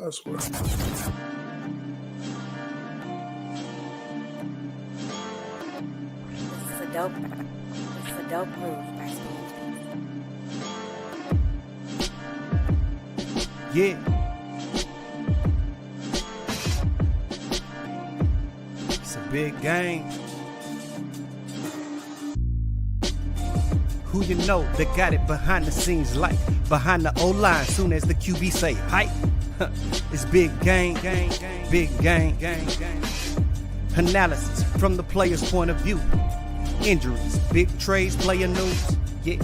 I swear. It's a dope move. Yeah. It's a big game. Who you know that got it behind the scenes like behind the O-line soon as the QB say hype? It's big game, big game. Analysis from the player's point of view. Injuries, big trades, player news. Yeah,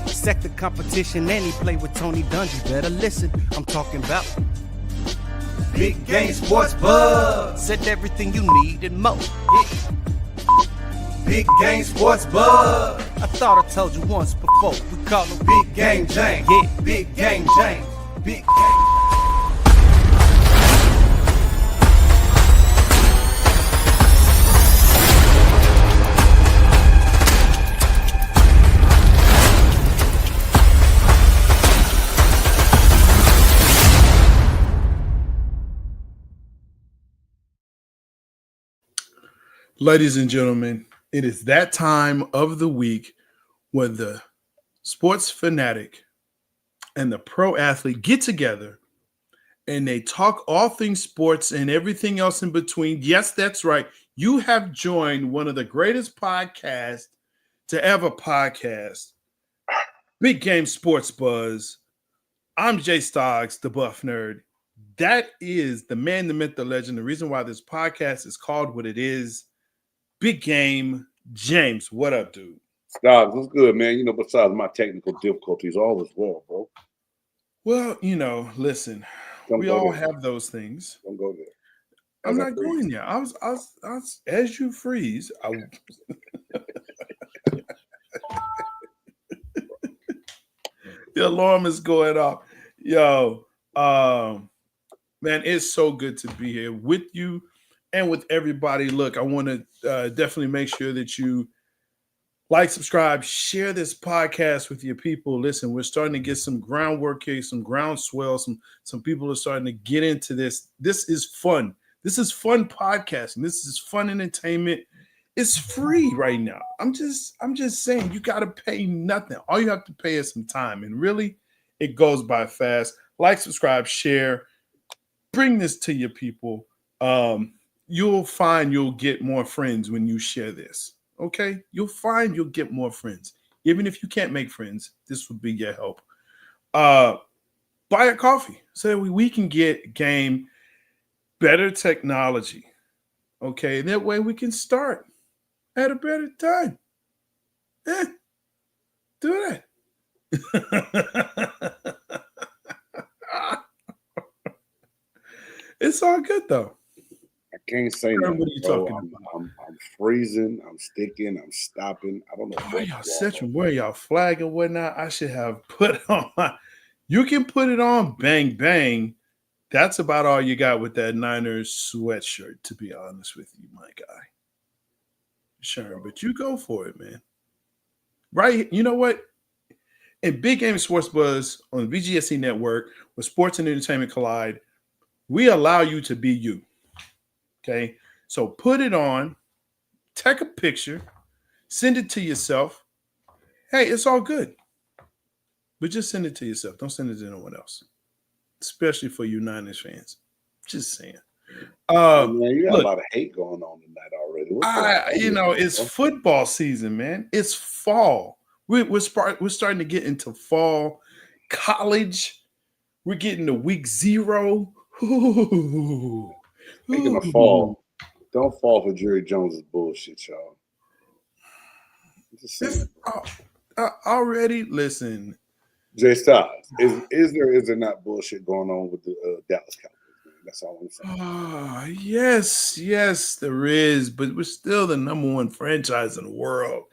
sector competition, and he play with Tony Dungy. Better listen, I'm talking about Big Game Sports Buzz. Said everything you need and more. Yeah. Big Game Sports Buzz. I thought I told you once before. We call him Big Game James. Yeah, Big Game James. Big Game. Ladies and gentlemen, it is that time of the week where the sports fanatic and the pro athlete get together and they talk all things sports and everything else in between. Yes, that's right. You have joined one of the greatest podcasts to ever podcast, Big Game Sports Buzz. I'm Jay Stoggs, the Buff Nerd. That is the man, the myth, the legend. The reason why this podcast is called what it is. Big Game James, what up, dude? Stoggs, what's good, man? You know, besides my technical difficulties, all is well, bro. Well, you know, listen, we all have those things. Don't go there. I'm not going there. I was as you freeze. The alarm is going off. Yo, man, it's so good to be here with you and with everybody. Look, I want to definitely make sure that you like, subscribe, share this podcast with your people. Listen, we're starting to get some groundwork here, some groundswell. Some people are starting to get into this. This is fun. This is fun podcasting. This is fun entertainment. It's free right now. I'm just saying, you got to pay nothing. All you have to pay is some time. And really, it goes by fast. Like, subscribe, share. Bring this to your people. You'll find you'll get more friends when you share this. Okay? You'll find you'll get more friends. Even if you can't make friends, this will be your help. Buy a coffee so that we can get game better technology. Okay? And that way we can start at a better time. Do that. It's all good though. I can't say nothing. What are you talking about? I'm freezing. I'm sticking. I'm stopping. I don't know. Why y'all searching? Where y'all flag and whatnot? I should have put on my. You can put it on. Bang bang. That's about all you got with that Niners sweatshirt. To be honest with you, my guy. Sure, but you go for it, man. Right? You know what? In Big Game Sports Buzz on the BGSC network, where sports and entertainment collide, we allow you to be you. Okay? So put it on, take a picture, send it to yourself. Hey, it's all good. But just send it to yourself. Don't send it to no one else. Especially for you Niners fans. Just saying. Man, you got a lot of hate going on tonight already. It's football season, man. It's fall. We're starting to get into fall. College. We're getting to week 0. Speaking of fall, don't fall for Jerry Jones's bullshit, y'all. Already, listen. Jay Styles, is there not bullshit going on with the Dallas Cowboys? That's all I'm saying. Yes, there is, but we're still the number one franchise in the world.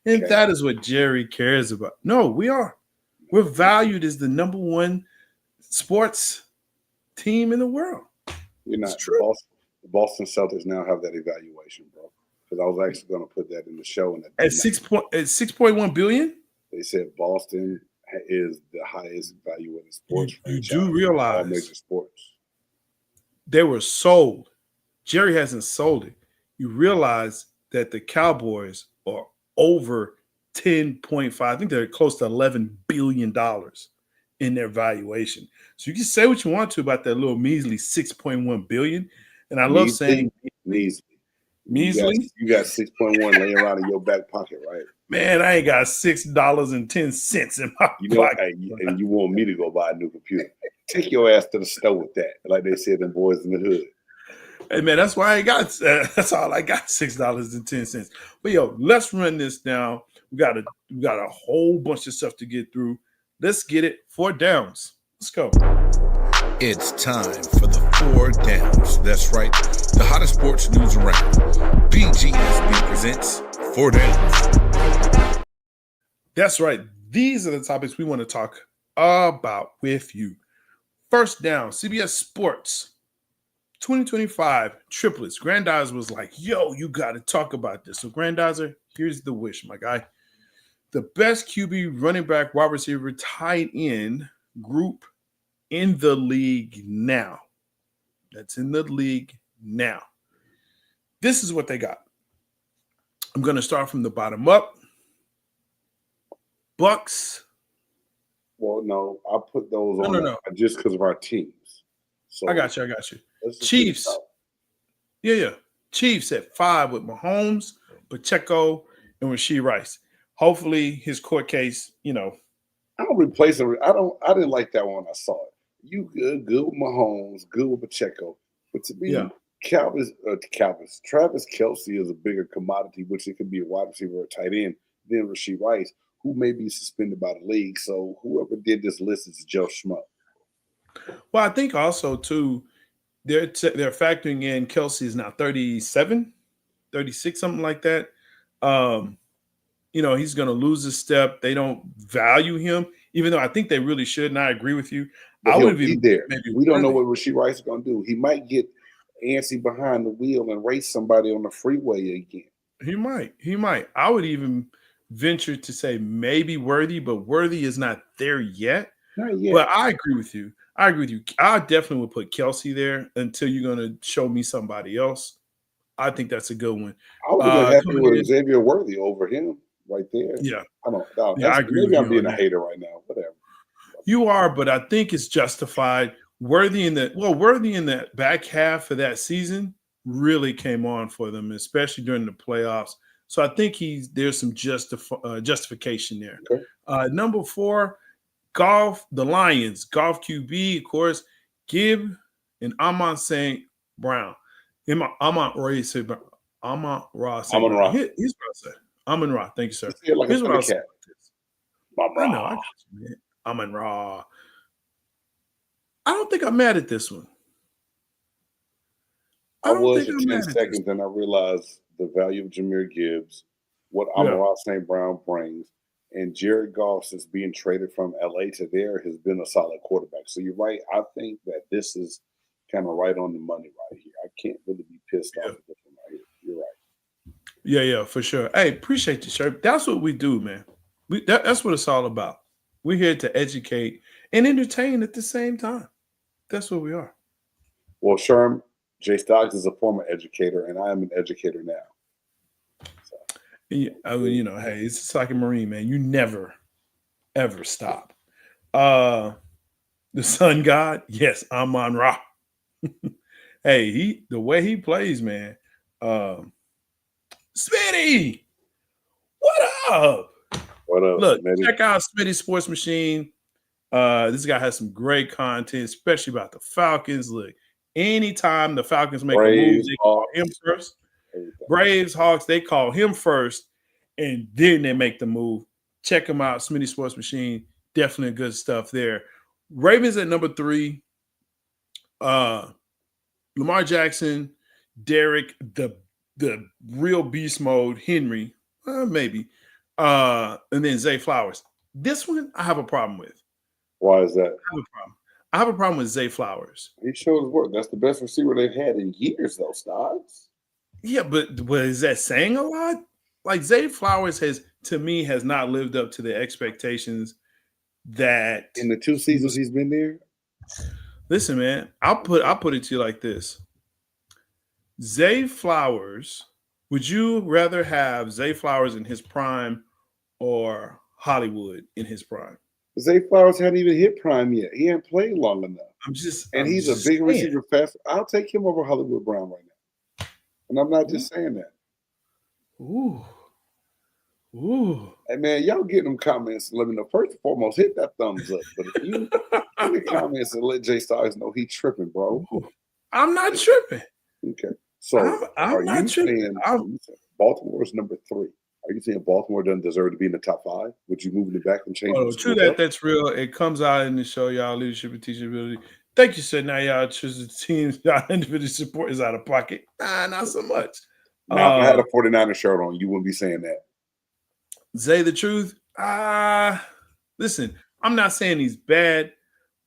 And that is what Jerry cares about. No, we are. We're valued as the number one sports team in the world. You're not. It's true. The Boston Celtics now have that evaluation, bro. Because I was actually going to put that in the show. At 6.1 billion? They said Boston is the highest evaluated sports franchise. You do realize all major sports. they were sold. Jerry hasn't sold it. You realize that the Cowboys are over 10.5. I think they're close to $11 billion in their valuation. So you can say what you want to about that little measly 6.1 billion. And I love saying measly. Measly? You got 6.1 laying around in your back pocket, right? Man, I ain't got $6.10 in my pocket. Hey, and you want me to go buy a new computer. Take your ass to the store with that, like they said in Boys in the Hood. Hey, man, that's why I got that's all I got, $6.10. But yo, let's run this down. We got a whole bunch of stuff to get through. Let's get it. 4 downs. Let's go. It's time for the 4 downs. That's right. The hottest sports news around. BGSB presents 4 downs. That's right. These are the topics we want to talk about with you. First down, CBS Sports 2025 Triplets. Grandizer was like, yo, you got to talk about this. So Grandizer, here's the wish, my guy. The best QB, running back, wide receiver, tight end group in the league now. That's in the league now. This is what they got. I'm going to start from the bottom up. Bucks. Well, no, I put those on No. just because of our teams. So I got you. Chiefs. Yeah. Chiefs at 5 with Mahomes, Pacheco, and Rashee Rice. Hopefully his court case, I'll replace him. I didn't like that one. I saw it. You good with Mahomes, good with Pacheco. But to me, Travis Kelce is a bigger commodity, which it could be a wide receiver or a tight end, than Rashee Rice, who may be suspended by the league. So whoever did this list is Joe Schmo. Well, I think also, too, they're factoring in Kelce is now 37, 36, something like that. He's going to lose a step. They don't value him, even though I think they really should, and I agree with you. But I would be there. We don't know worthy. what Rashee Rice is going to do. He might get antsy behind the wheel and race somebody on the freeway again. He might. I would even venture to say maybe Worthy, but Worthy is not there yet. Not yet. But I agree with you. I definitely would put Kelce there until you're going to show me somebody else. I think that's a good one. I would have been happy with Xavier Worthy over him right there. Yeah. I agree. Maybe I'm being a hater right now. Whatever. You are, but I think it's justified. Worthy in the back half of that season really came on for them, especially during the playoffs. So I think there's some justification there. Okay. Number 4, the Lions, golf QB, of course, Gibb and Amon St. Brown. Amon-Ra. Here's what I say. Amon-Ra. Thank you, sir. Here's what I'll say. I know. I got you, man. Amon-Ra. I don't think I'm mad at this one. I was for 10 seconds, and I realized the value of Jahmyr Gibbs, what Amon-Ra St. Brown brings, and Jared Goff, since being traded from LA to there, has been a solid quarterback. So you're right. I think that this is kind of right on the money right here. I can't really be pissed off at this one right here. You're right. Yeah, for sure. Hey, appreciate you, sir. That's what we do, man. That's what it's all about. We're here to educate and entertain at the same time. That's what we are. Well, Sherm, Jay Stocks is a former educator, and I am an educator now. So. Hey, it's just like a Marine, man. You never, ever stop. The sun god, yes, Amon-Ra. Hey, the way he plays, man. Smitty, what up? What up? Look, Smitty? Check out Smitty Sports Machine. This guy has some great content, especially about the Falcons. Look, anytime the Falcons make a move, they call him first. Braves, Hawks, they call him first, and then they make the move. Check him out, Smitty Sports Machine. Definitely good stuff there. Ravens at number 3. Lamar Jackson, Derek, the real beast mode, Henry, maybe, and then Zay Flowers. This one I have a problem with. Why is that? I have a problem with Zay Flowers. He showed his work. That's the best receiver they've had in years, though, Stocks. Yeah, but is that saying a lot? Like, Zay Flowers has not lived up to the expectations that in the 2 seasons he's been there. Listen, man, I'll put it to you like this. Zay Flowers, would you rather have Zay Flowers in his prime or Hollywood in his prime? Zay Flowers hadn't even hit prime yet. He hadn't played long enough. He's a big receiver fast. I'll take him over Hollywood Brown right now. And I'm not just saying that. Ooh. Hey, man, y'all get them comments and let me know. First and foremost, hit that thumbs up. But if you in the comments and let Jay Styles know he's tripping, bro. I'm not tripping. Okay. So I'm not tripping. Baltimore's number 3? Are you saying Baltimore doesn't deserve to be in the top 5? Would you move it back and change it? True that. That's real. It comes out in the show, y'all leadership and teachability. Thank you, sir. Now y'all choose the teams y'all individual support is out of pocket. Nah, not so much. Now, if I had a 49er shirt on, you wouldn't be saying that. Say the truth. Listen, I'm not saying he's bad,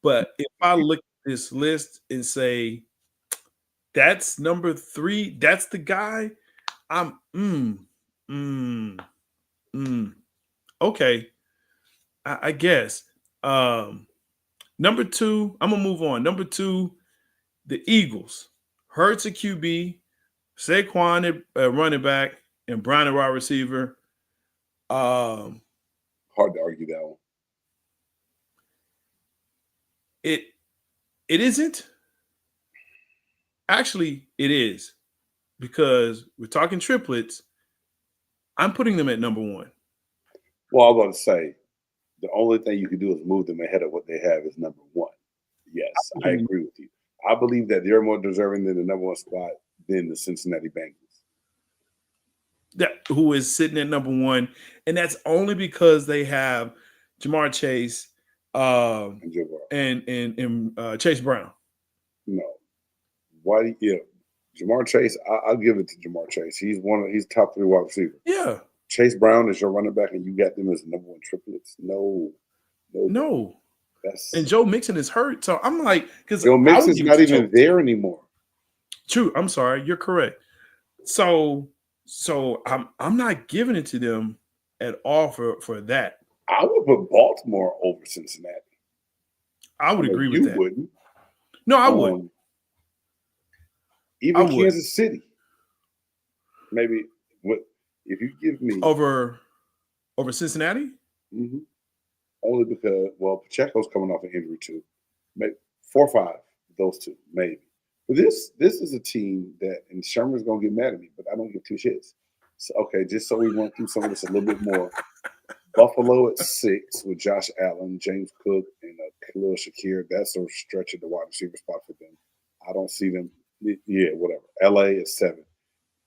but if I look at this list and say that's number 3, that's the guy, I'm okay. I guess. Number 2, I'm gonna move on. Number 2, the Eagles. Hurts a QB, Saquon at running back, and Brown at wide receiver. Hard to argue that one. It isn't. Actually, it is, because we're talking triplets. I'm putting them at number 1. Well, I was going to say, the only thing you can do is move them ahead of what they have is number 1. Yes, I agree with you. I believe that they're more deserving than the number 1 spot than the Cincinnati Bengals. Who is sitting at number 1, and that's only because they have Jamar Chase and Chase Brown. No, why? Yeah, Jamar Chase. I'll give it to Jamar Chase. He's top 3 wide receiver. Yeah. Chase Brown is your running back, and you got them as the number 1 triplets. No. And Joe Mixon is hurt, so I'm like, because Joe Mixon's not even there anymore. True. I'm sorry. You're correct. So I'm not giving it to them at all for that. I would put Baltimore over Cincinnati. I would agree with that. You wouldn't. No, I wouldn't. Even Kansas City. Maybe if you give me over Cincinnati? Mm-hmm. Only because Pacheco's coming off an injury too. Maybe 4 or 5, those 2, maybe. But this is a team that, and Sherman's gonna get mad at me, but I don't give 2 shits. So just so we went through some of this a little bit more. Buffalo at 6 with Josh Allen, James Cook, and Khalil Shakir. That's a stretch at the wide receiver spot for them. I don't see them. Yeah, whatever. LA at 7.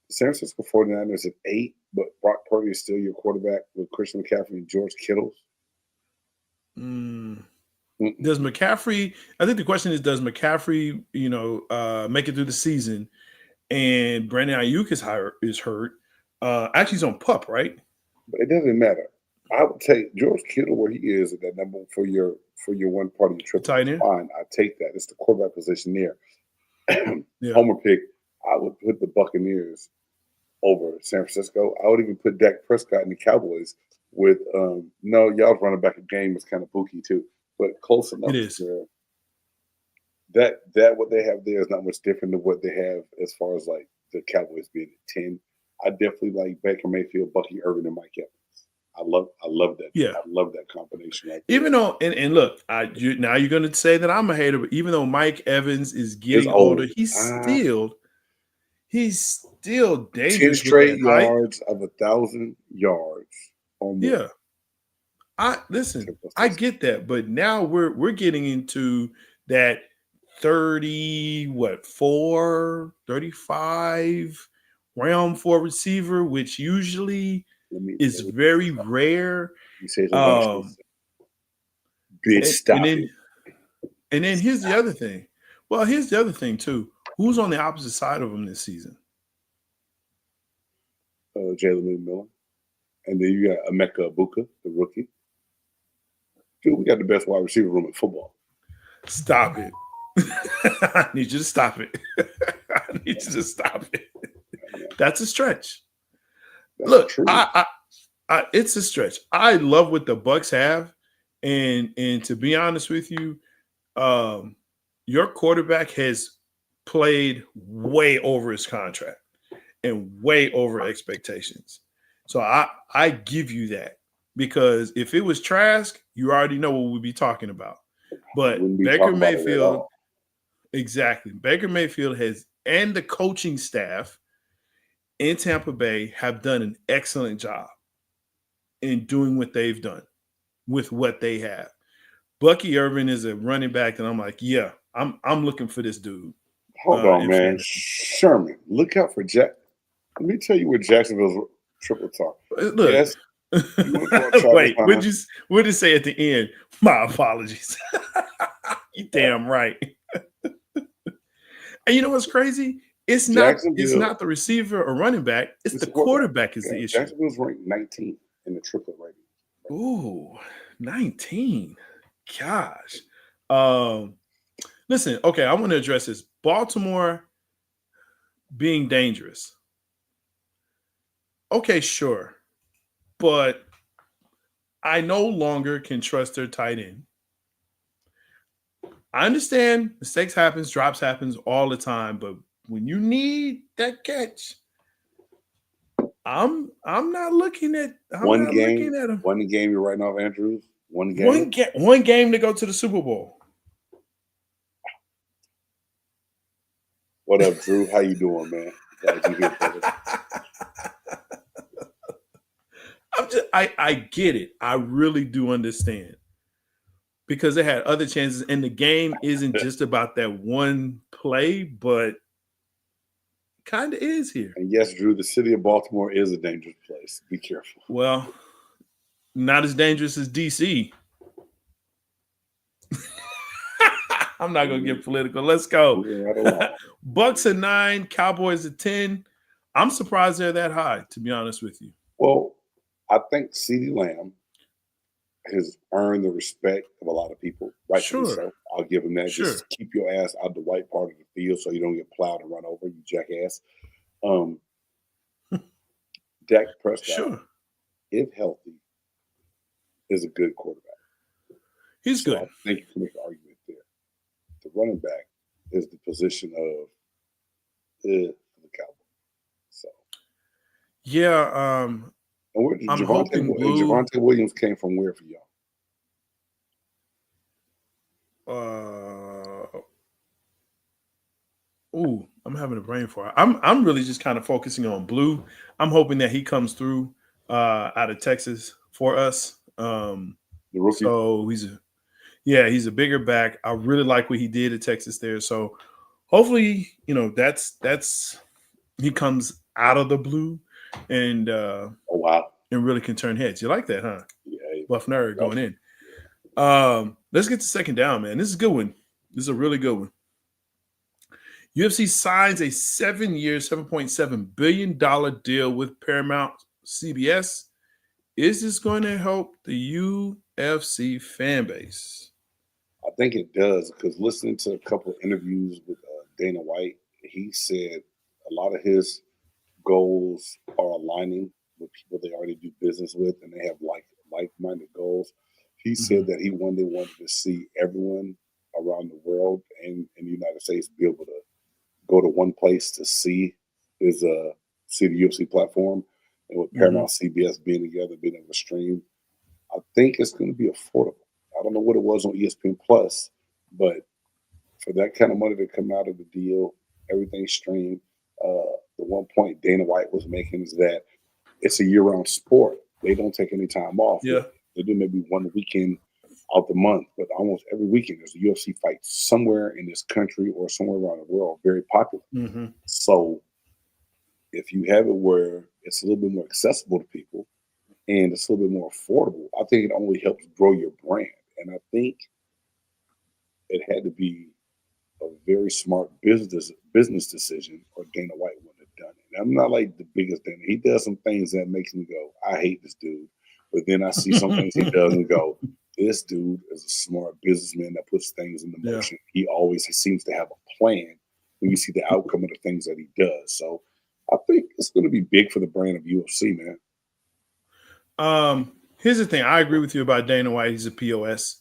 San Francisco 49ers at 8, but Brock Purdy is still your quarterback with Christian McCaffrey and George Kittle. Does McCaffrey? I think the question is, does McCaffrey, make it through the season? And Brandon Ayuk is hurt. Actually, he's on PUP, right? But it doesn't matter. I would take George Kittle where he is at that number for your one part of your trip. Tight end. Fine, I take that. It's the quarterback position there. Yeah. Homer pick. I would put the Buccaneers over San Francisco. I would even put Dak Prescott and the Cowboys with y'all's running back a game was kind of pooky too, but close enough. It is. That what they have there is not much different than what they have as far as like the Cowboys being at 10. I definitely like Baker Mayfield, Bucky Irvin, and Mike Evans. I love that. Yeah, I love that combination. Right even though, and look, now you're going to say that I'm a hater, but even though Mike Evans is getting older, he's still dangerous. 10 straight yards of 1,000 yards. Yeah, I get that, but now we're getting into that 35 round for a receiver, which usually is very rare. Bitch, stop it. And then here's the other thing. Well, here's the other thing too. Who's on the opposite side of him this season? Jalen Miller. And then you got Emeka Ibuka, the rookie. Dude, we got the best wide receiver room in football. Stop it. I need you to stop it. That's a stretch. Look, it's a stretch. I love what the Bucs have, and to be honest with you, your quarterback has played way over his contract and way over expectations. So I give you that, because if it was Trask, you already know what we'd be talking about. But Baker Mayfield, exactly. Baker Mayfield and the coaching staff in Tampa Bay have done an excellent job in doing what they've done with what they have. Bucky Irvin is a running back, and I'm like, yeah, I'm looking for this dude. Hold on, man. Sherman, look out for Jack. Let me tell you what Jacksonville's triplets are. Look. Yes. Wait, what'd you say at the end? My apologies. You damn right. And you know what's crazy? It's not the receiver or running back. It's the quarterback is the issue. Jacksonville's ranked 19 in the triplet rating. Ooh, 19. Gosh. Listen, okay, I want to address this. Baltimore being dangerous. Okay, sure. But I no longer can trust their tight end. I understand mistakes happens, drops happens all the time, but when you need that catch, I'm not looking at one game you're writing off, Andrews. One game to go to the Super Bowl. What up, Drew? How you doing, man? Glad you here, brother. I get it. I really do understand, because they had other chances, and the game isn't just about that one play, but kind of is here. And yes, Drew, the city of Baltimore is a dangerous place. Be careful. Well, not as dangerous as DC. I'm not going to get political. Let's go. Bucks at 9, Cowboys at 10. I'm surprised they're that high, to be honest with you. Well, I think CeeDee Lamb has earned the respect of a lot of people. Right? Sure. So I'll give him that. Sure. Just keep your ass out the white part of the field so you don't get plowed and run over, you jackass. Dak Prescott, if healthy, is a good quarterback. He's good. I think you can make an argument there. The running back is the position of the Cowboys. So yeah, and where did Javonte Williams came from? Where for y'all? I'm having a brain fart. I'm really just kind of focusing on Blue. I'm hoping that he comes through out of Texas for us. The rookie. So he's a bigger back. I really like what he did at Texas there. So hopefully, that's he comes out of the blue and and really can turn heads. You like that, huh? Yeah. Buff nerd going in. Let's get to second down, man. This is a good one. This is a really good one. UFC signs a 7-year, $7.7 billion deal with Paramount CBS. Is this going to help the UFC fan base? I think it does, because listening to a couple of interviews with Dana White, he said a lot of his goals are aligning with people they already do business with, and they have like-minded goals. He said that he one day wanted to see everyone around the world and in the United States be able to go to one place to see the UFC platform, and with Paramount CBS being together, being able to stream, I think it's going to be affordable. I don't know what it was on ESPN Plus, but for that kind of money to come out of the deal, everything streamed. The one point Dana White was making is that it's a year-round sport. They don't take any time off. Yeah. They do maybe one weekend out the month, but almost every weekend there's a UFC fight somewhere in this country or somewhere around the world, very popular. So if you have it where it's a little bit more accessible to people and it's a little bit more affordable, I think it only helps grow your brand. And I think it had to be a very smart business decision, or Dana White wouldn't have done it. And I'm not like the biggest Dana. He does some things that makes me go, I hate this dude. But then I see some things he does and go, this dude is a smart businessman that puts things into motion. He seems to have a plan when you see the outcome of the things that he does. So I think it's going to be big for the brand of UFC, man. Here's the thing. I agree with you about Dana White. He's a POS.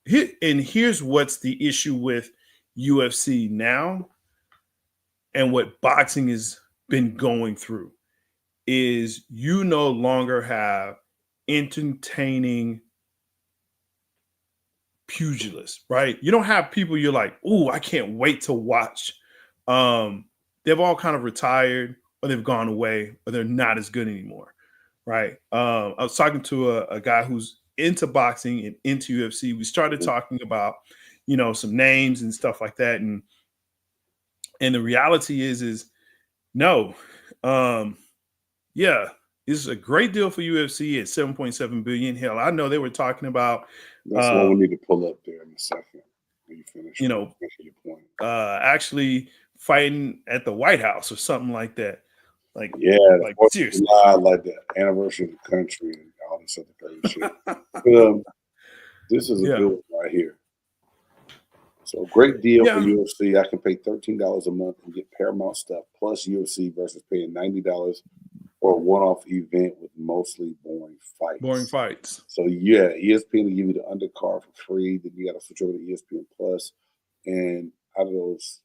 Here's what's the issue with UFC now and what boxing has been going through is you no longer have entertaining pugilists, right? You don't have people you're like, oh, I can't wait to watch. They've all kind of retired or they've gone away or they're not as good anymore, right? I was talking to a guy who's into boxing and into UFC. We started talking about, some names and stuff like that. And the reality is no. Yeah, this is a great deal for UFC at 7.7 billion. Hell, I know they were talking about that's what we need to pull up there in a second when you finish. Your point. Actually fighting at the White House or something like that. Like, yeah, like seriously, like the anniversary of the country and all this other crazy shit. But, this is a good one right here. So great deal for UFC. I can pay $13 a month and get Paramount stuff plus UFC versus paying $90 for a one-off event with mostly boring fights. So yeah, ESPN will give you the undercard for free. Then you got to switch over to ESPN Plus, and out of those,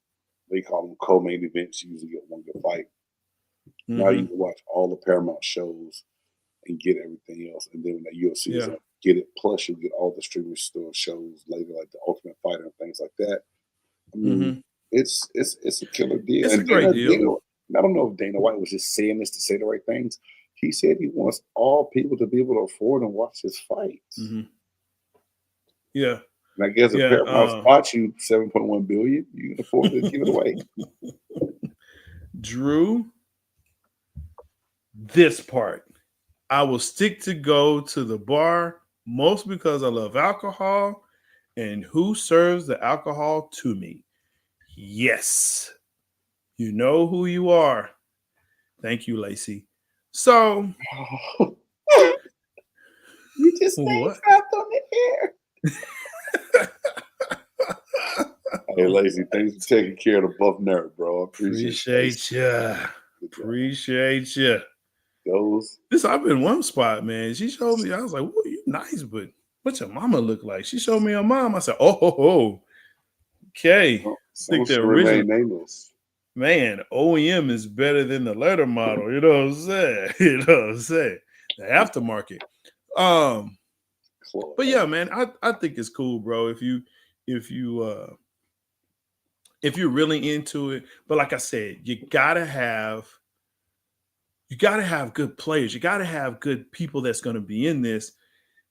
they call them co-main events. You usually get one good fight. Mm-hmm. Now you can watch all the Paramount shows and get everything else. And then when the UFC is up, get it. Plus, you get all the streaming store shows later, like the Ultimate Fighter and things like that. I mean, it's a killer deal. It's a great deal. I don't know if Dana White was just saying this to say the right things. He said he wants all people to be able to afford and watch his fights. Mm-hmm. Yeah. And I guess if Paramount spots you $7.1 billion, you can afford to give it away. Drew, this part. I will stick to go to the bar, mostly because I love alcohol and who serves the alcohol to me. Yes. You know who you are. Thank you, Lacey. So, you just what? On the air. Hey, Lacey, thanks for taking care of the buff nerd, bro. I appreciate you. Appreciate you. I've been one spot, man. She showed me. I was like, "Well, you nice, but what's your mama look like?" She showed me her mom. I said, "Oh, okay." Well, think the original man. OEM is better than the letter model. You know what I'm saying? The aftermarket. But yeah, man, I think it's cool, bro. If you're really into it, but like I said, you gotta have good players. You gotta have good people that's going to be in this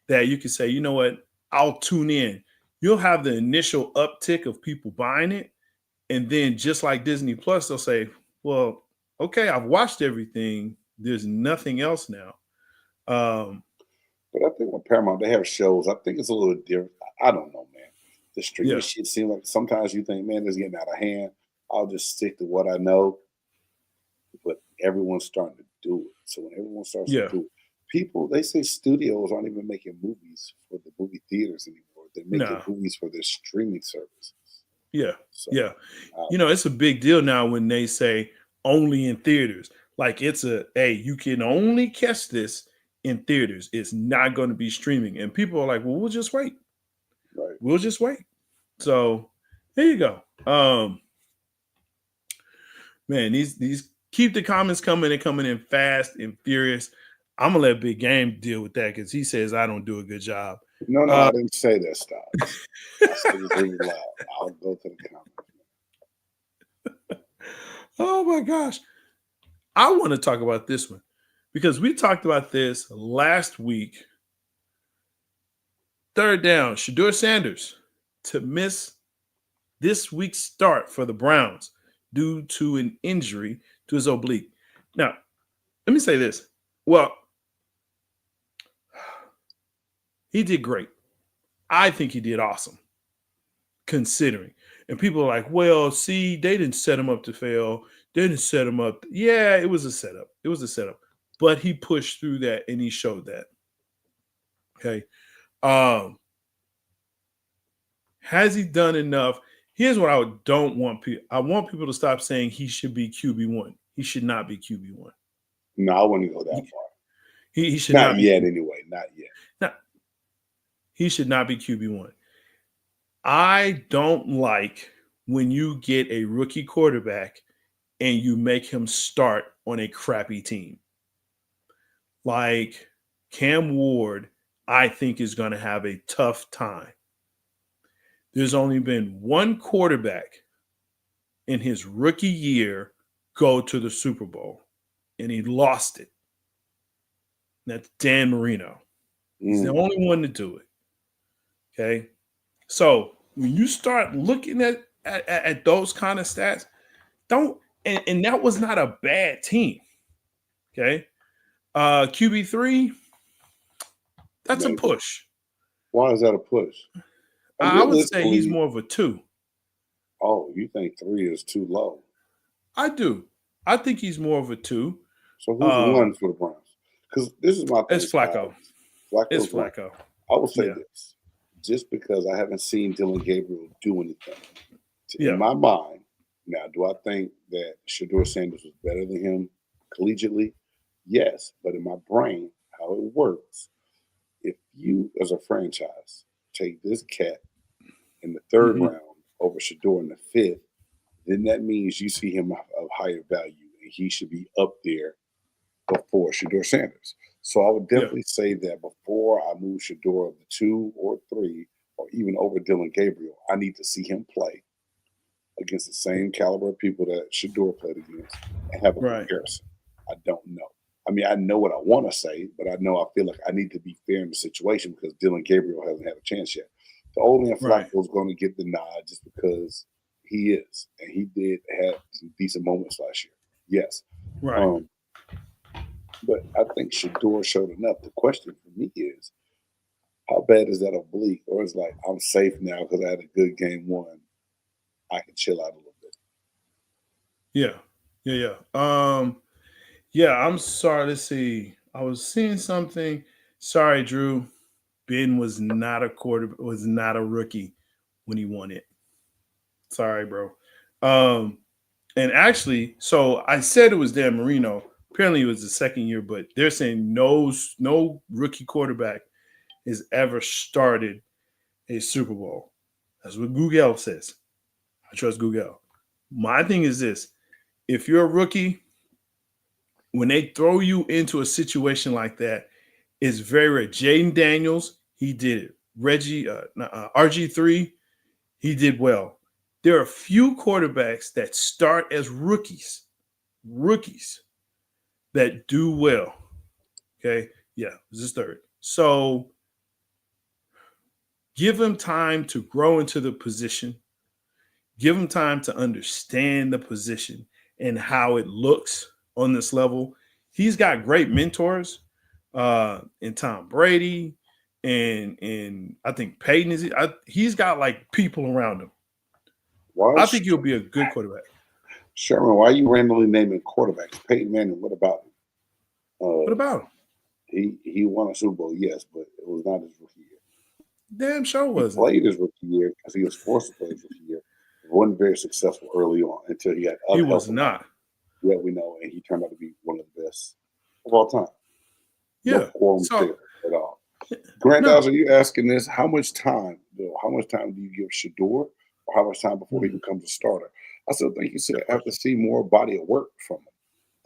that you can say, you know what, I'll tune in. You'll have the initial uptick of people buying it. And then just like Disney Plus, they'll say, well, okay, I've watched everything. There's nothing else now. But I think with Paramount, they have shows. I think it's a little different. I don't know, man. The streaming shit seems like sometimes you think, man, this is getting out of hand. I'll just stick to what I know. But everyone's starting to do it. So when everyone starts to do it, people, they say studios aren't even making movies for the movie theaters anymore. They're making movies for their streaming services. Yeah. So, it's a big deal now when they say only in theaters. Like you can only catch this in theaters. It's not going to be streaming. And people are like, well, we'll just wait. Right. We'll just wait. So there you go. Man, these keep the comments coming and coming in fast and furious. I'm gonna let Big Game deal with that because he says I don't do a good job. No, I didn't say that. Stop. I said it really loud. I'll go to the comments. Oh my gosh. I want to talk about this one because we talked about this last week. Third down, Shedeur Sanders to miss this week's start for the Browns due to an injury to his oblique. Now, let me say this. Well, he did great. I think he did awesome, considering. And people are like, well, see, they didn't set him up to fail. They didn't set him up. Yeah, it was a setup. But he pushed through that and he showed that. Okay. Has he done enough? Here's what I don't want people. I want people to stop saying he should be QB1. He should not be QB1. No, I wouldn't go that far. He should not yet anyway. Not yet. He should not be QB1. I don't like when you get a rookie quarterback and you make him start on a crappy team. Like Cam Ward, I think is going to have a tough time. There's only been one quarterback in his rookie year go to the Super Bowl, and he lost it. That's Dan Marino. He's the only one to do it. Okay? So when you start looking at those kind of stats, and that was not a bad team. Okay? QB3, that's a push. Why is that a push? I would say he's more of a 2. Oh, you think 3 is too low? I do. I think he's more of a 2. So who's 1 for the Browns? Because this is my thing. It's Flacco. It's Flacco. I will say this. Just because I haven't seen Dylan Gabriel do anything. In my mind, now, do I think that Shedeur Sanders was better than him collegiately? Yes. But in my brain, how it works, if you, as a franchise, take this cat in the 3rd round over Shedeur in the 5th, then that means you see him of higher value, and he should be up there before Shedeur Sanders. So I would definitely say that before I move Shedeur of the 2 or 3, or even over Dylan Gabriel, I need to see him play against the same caliber of people that Shedeur played against and have a comparison. I don't know. I mean, I know what I want to say, but I feel like I need to be fair in the situation because Dylan Gabriel hasn't had a chance yet. The old man Flacco is going to get the nod just because he is, and he did have some decent moments last year. Yes. Right. But I think Shedeur showed enough. The question for me is, how bad is that oblique? Or it's like, I'm safe now because I had a good game 1. I can chill out a little bit. Yeah, I'm sorry. Let's see. I was seeing something. Sorry, Drew. Ben was not a rookie when he won it. Sorry, bro. And actually, so I said it was Dan Marino. Apparently it was the 2nd year, but they're saying no rookie quarterback has ever started a Super Bowl. That's what Google says. I trust Google. My thing is this. If you're a rookie, when they throw you into a situation like that, it's very rare. Jaden Daniels, he did it. RG3, he did well. There are a few quarterbacks that start as rookies that do well. Okay? Yeah, this is 3rd. So give him time to grow into the position. Give him time to understand the position and how it looks on this level. He's got great mentors in Tom Brady and I think Peyton he's got like people around him. I think he'll be a good quarterback. Sherman, why are you randomly naming quarterbacks? Peyton Manning, what about him? What about him? He won a Super Bowl, yes, but it was not his rookie year. Damn sure wasn't. He played his rookie year because he was forced to play his rookie year. He wasn't very successful early on until he had He was not. Yeah, we know, and he turned out to be one of the best of all time. Yeah. No quorum there at all. Grant Dawes, are you asking this? How much time do you give Shedeur, or how much time before he becomes a starter? I still think you still have to see more body of work from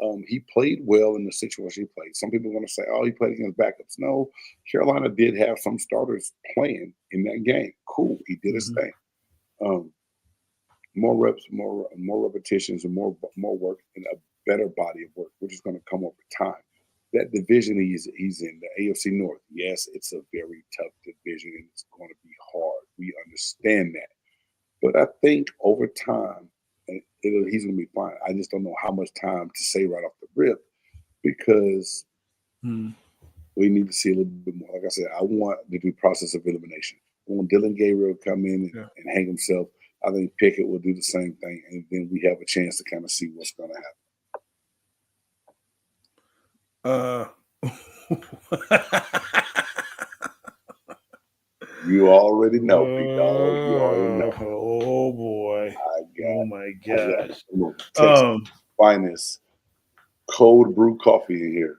him. He played well in the situation he played. Some people are going to say, oh, he played against backups. No, Carolina did have some starters playing in that game. Cool. He did his thing. More reps, more repetitions, and more work, and a better body of work, which is going to come over time. That division he's in, the AFC North, yes, it's a very tough division, and it's going to be hard. We understand that. But I think over time, he's going to be fine. I just don't know how much time to say right off the rip because we need to see a little bit more. Like I said, I want to do process of elimination. I want Dylan Gabriel to come in and hang himself. I think Pickett will do the same thing, and then we have a chance to kind of see what's going to happen. You already know, big dog. You already know. Oh boy! Oh my gosh! Finest cold brew coffee in here.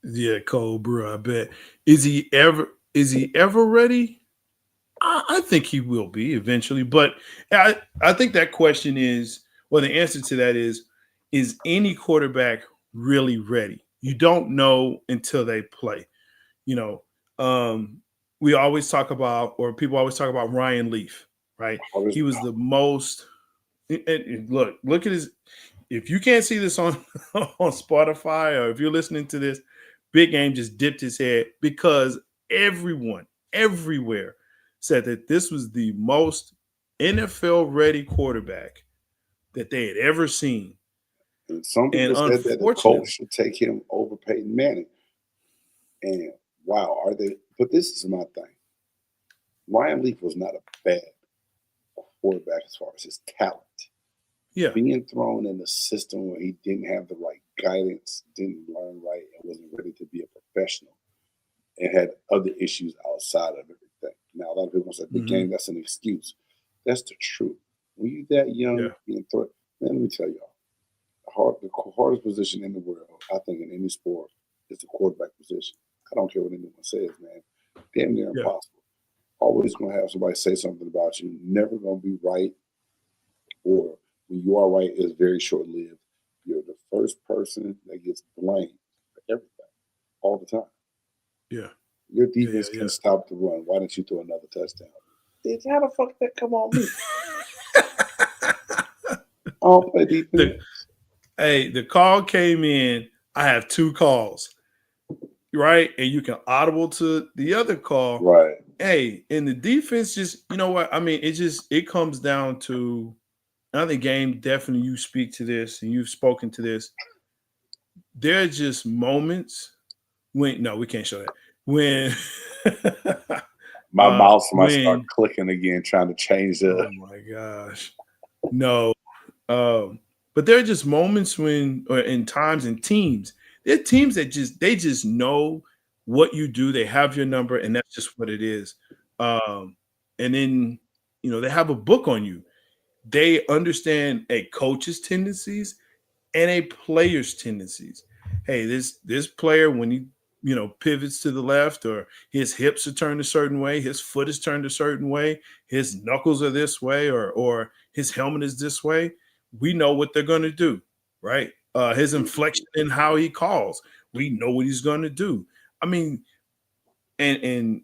Yeah, cold brew. I bet. Is he ever? Is he ever ready? I think he will be eventually, but I think that question is, well, the answer to that is any quarterback really ready? You don't know until they play. You know, we always talk about, or people always talk about Ryan Leaf, right? He was the most. Look at his. If you can't see this on on Spotify, or if you're listening to this, Big Game just dipped his head because everyone, everywhere, said that this was the most NFL ready quarterback that they had ever seen. And some And people said that the Colts should take him over Peyton Manning. And wow, are they? But this is my thing. Ryan Leaf was not a bad quarterback as far as his talent. Yeah. Being thrown in a system where he didn't have the right guidance, didn't learn right, and wasn't ready to be a professional, and had other issues outside of everything. Now, a lot of people say the game, that's an excuse. That's the truth. When you're that young, being thrown, let me tell y'all, the hardest position in the world, I think, in any sport, is the quarterback position. I don't care what anyone says, man. Damn near impossible. Always going to have somebody say something about you. Never going to be right. Or when you are right, it's very short-lived. You're the first person that gets blamed for everything all the time. Yeah. Your defense can stop the run. Why don't you throw another touchdown? Bitch, how the fuck that come on me? I don't play defense. The call came in. I have 2 calls, right? And you can audible to the other call. Right. Hey, and the defense just, you know what? I mean, it comes down to, another game, definitely you speak to this and you've spoken to this. There are just moments when, no, we can't show that. When my mouse might start clicking again, trying to change the. Oh my gosh. No. But there are just moments when, or in times and teams, there are teams that they just know what you do. They have your number, and that's just what it is. And then, they have a book on you. They understand a coach's tendencies and a player's tendencies. Hey, this player, when he pivots to the left, or his hips are turned a certain way, his foot is turned a certain way, his knuckles are this way, or his helmet is this way, we know what they're going to do, right? His inflection and how he calls, we know what he's going to do. I mean, and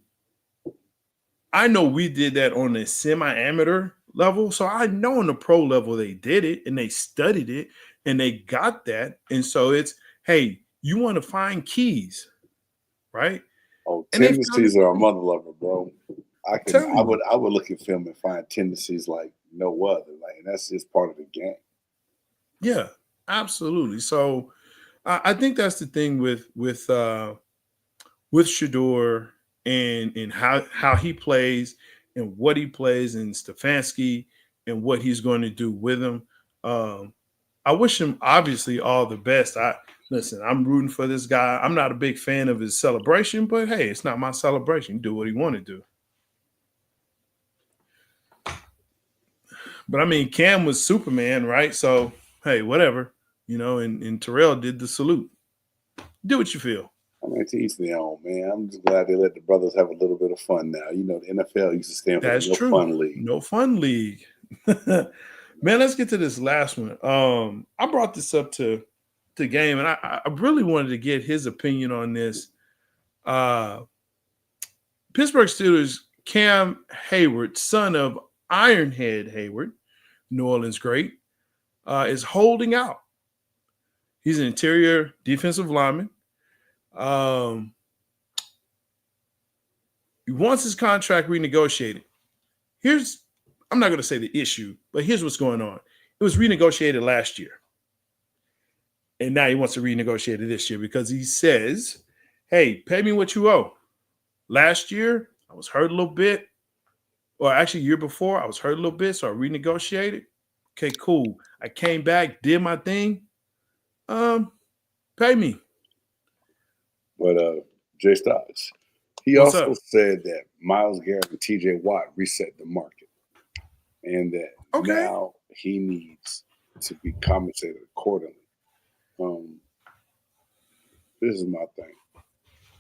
I know we did that on a semi-amateur level, so I know on the pro level they did it and they studied it and they got that. And so it's, hey, you want to find keys, right? Oh, tendencies are a mother lover, bro. I would look at film and find tendencies like no other. Like, and that's just part of the game. Yeah, absolutely. So I think that's the thing with Shedeur and how he plays and what he plays, and Stefanski and what he's going to do with him. I wish him obviously all the best. I'm rooting for this guy. I'm not a big fan of his celebration, but hey, it's not my celebration. Do what he want to do. But I mean, Cam was Superman, right? So hey, whatever, and Terrell did the salute. Do what you feel. I mean, to each their own, man. I'm just glad they let the brothers have a little bit of fun now. The NFL used to stand for no fun league. No fun league. Man, let's get to this last one. I brought this up to Game, and I really wanted to get his opinion on this. Pittsburgh Steelers Cam Hayward, son of Ironhead Hayward, New Orleans great, is holding out. He's an interior defensive lineman. He wants his contract renegotiated. I'm not going to say the issue, but here's what's going on. It was renegotiated last year. And now he wants to renegotiate it this year because he says, hey, pay me what you owe. Last year, I was hurt a little bit. Or actually, year before, I was hurt a little bit, so I renegotiated. Okay, cool. I came back, did my thing. Pay me. But Jay Stocks, he also said that Myles Garrett and TJ Watt reset the market, and that now he needs to be compensated accordingly. This is my thing.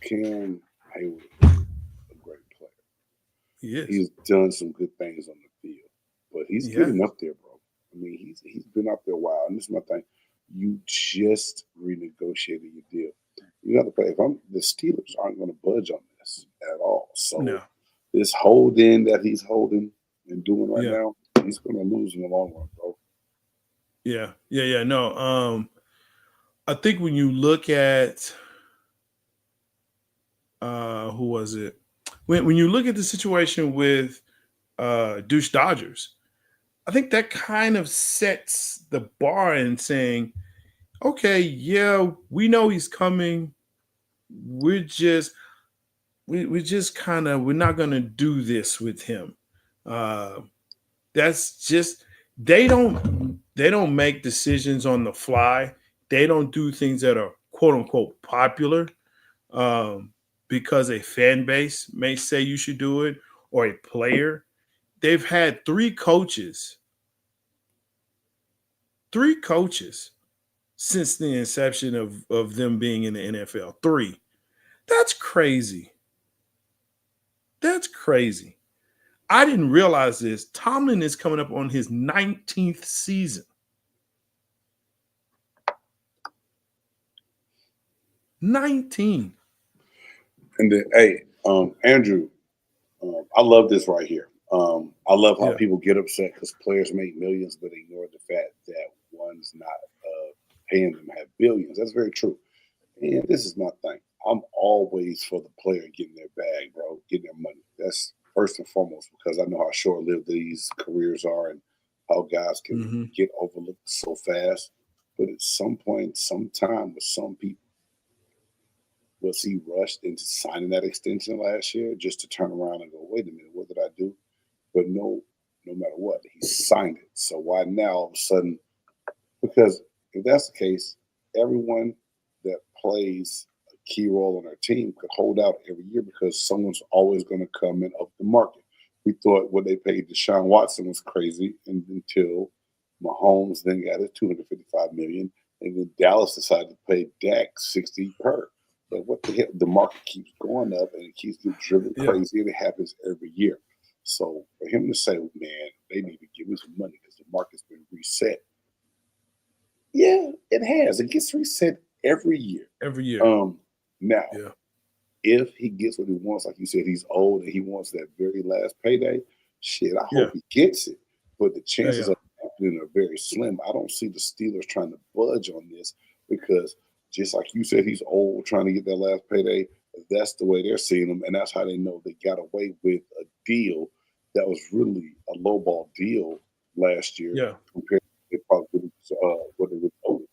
Cam Hayward, a He is. He's done some good things on the field, but he's getting up there, bro. I mean, he's been up there a while, and this is my thing. You just renegotiated your deal. You got to play. The Steelers aren't going to budge on this at all. So this holding that he's holding and doing right now, he's going to lose in the long run, bro. Yeah. No, I think when you look at who was it? When you look at the situation with Douche Dodgers, I think that kind of sets the bar in saying, okay, yeah, we know he's coming. We're just kind of, we're not going to do this with him. That's just, they don't make decisions on the fly. They don't do things that are quote unquote popular because a fan base may say you should do it, or a player. They've had three coaches since the inception of them being in the NFL. 3. That's crazy. That's crazy. I didn't realize this. Tomlin is coming up on his 19th season. 19. And then, hey, Andrew, I love this right here. I love how people get upset because players make millions, but ignore the fact that one's not paying them have billions. That's very true. And this is my thing. I'm always for the player getting their bag, bro, getting their money. That's first and foremost, because I know how short-lived these careers are and how guys can get overlooked so fast. But at some point, sometime with some people, was he rushed into signing that extension last year just to turn around and go, wait a minute, what did I do? But no matter what, he signed it. So why now all of a sudden? Because if that's the case, everyone that plays a key role on our team could hold out every year because someone's always going to come and up the market. We thought what they paid Deshaun Watson was crazy until Mahomes then got his $255 million, and then Dallas decided to pay Dak $60 per. But what the hell? The market keeps going up and it keeps getting driven crazy, and it happens every year. So for him to say, man, they need to give me some money because the market's been reset. Yeah, it has. It gets reset every year. Now, if he gets what he wants, like you said, he's old and he wants that very last payday, shit, I hope he gets it. But the chances of happening are very slim. I don't see the Steelers trying to budge on this because just like you said, he's old trying to get that last payday. That's the way they're seeing him, and that's how they know they got away with a deal that was really a lowball deal last year compared to probably what it was over.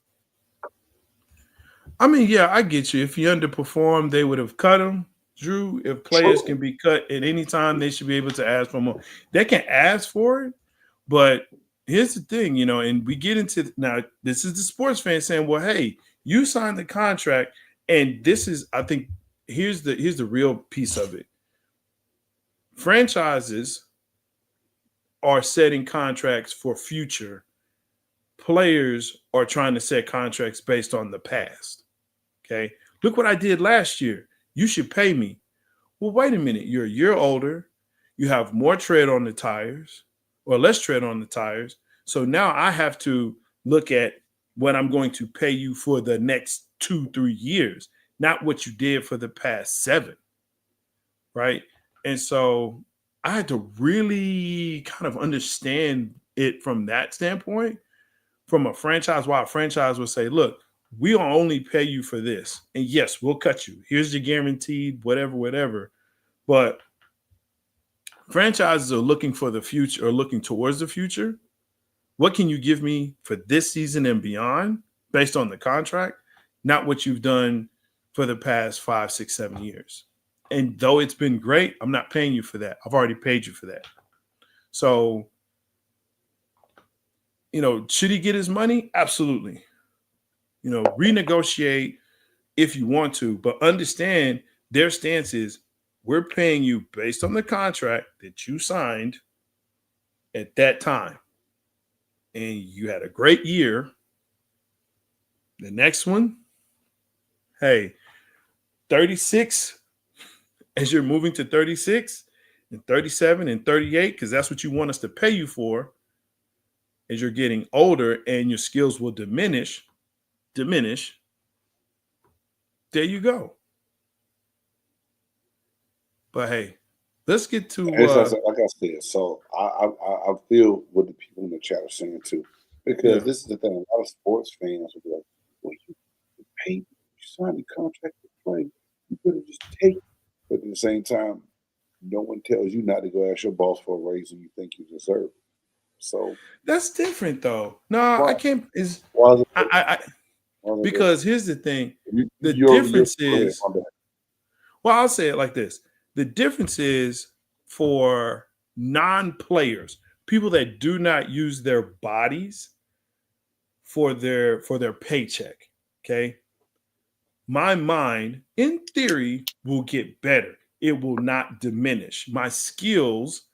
I mean, I get you. If he underperformed, they would have cut him. Drew, if players can be cut at any time, they should be able to ask for more. They can ask for it, but here's the thing, and we get into now, this is the sports fan saying, well, hey, you signed the contract, and this is, I think, here's the real piece of it. Franchises are setting contracts for future. Players are trying to set contracts based on the past. Okay. Look what I did last year. You should pay me. Well, wait a minute. You're a year older. You have more tread on the tires, or less tread on the tires. So now I have to look at what I'm going to pay you for the next 2-3 years, not what you did for the past 7. Right. And so I had to really kind of understand it from that standpoint, from a franchise, why a franchise would say, look, we'll only pay you for this. And yes, we'll cut you. Here's your guaranteed whatever. But franchises are looking for the future, or looking towards the future. What can you give me for this season and beyond based on the contract, not what you've done for the past 5, 6, 7 years. And though it's been great, I'm not paying you for that. I've already paid you for that. So, should he get his money? Absolutely. Renegotiate if you want to, but understand their stance is we're paying you based on the contract that you signed at that time. And you had a great year. The next one, hey, 36, as you're moving to 36, and 37 and 38, because that's what you want us to pay you for, as you're getting older and your skills will diminish, there you go. But hey, let's get to like I said. So I feel what the people in the chat are saying too, because this is the thing. A lot of sports fans will be like, "Well, you paid, you signed a contract to play. You could have just take it." But at the same time, no one tells you not to go ask your boss for a raise when you think you deserve it. So that's different, though. No, I can't. Is because here's the thing. The difference is. Well, I'll say it like this. The difference is for non-players, people that do not use their bodies for their paycheck. Okay. My mind, in theory, will get better. It will not diminish. My skills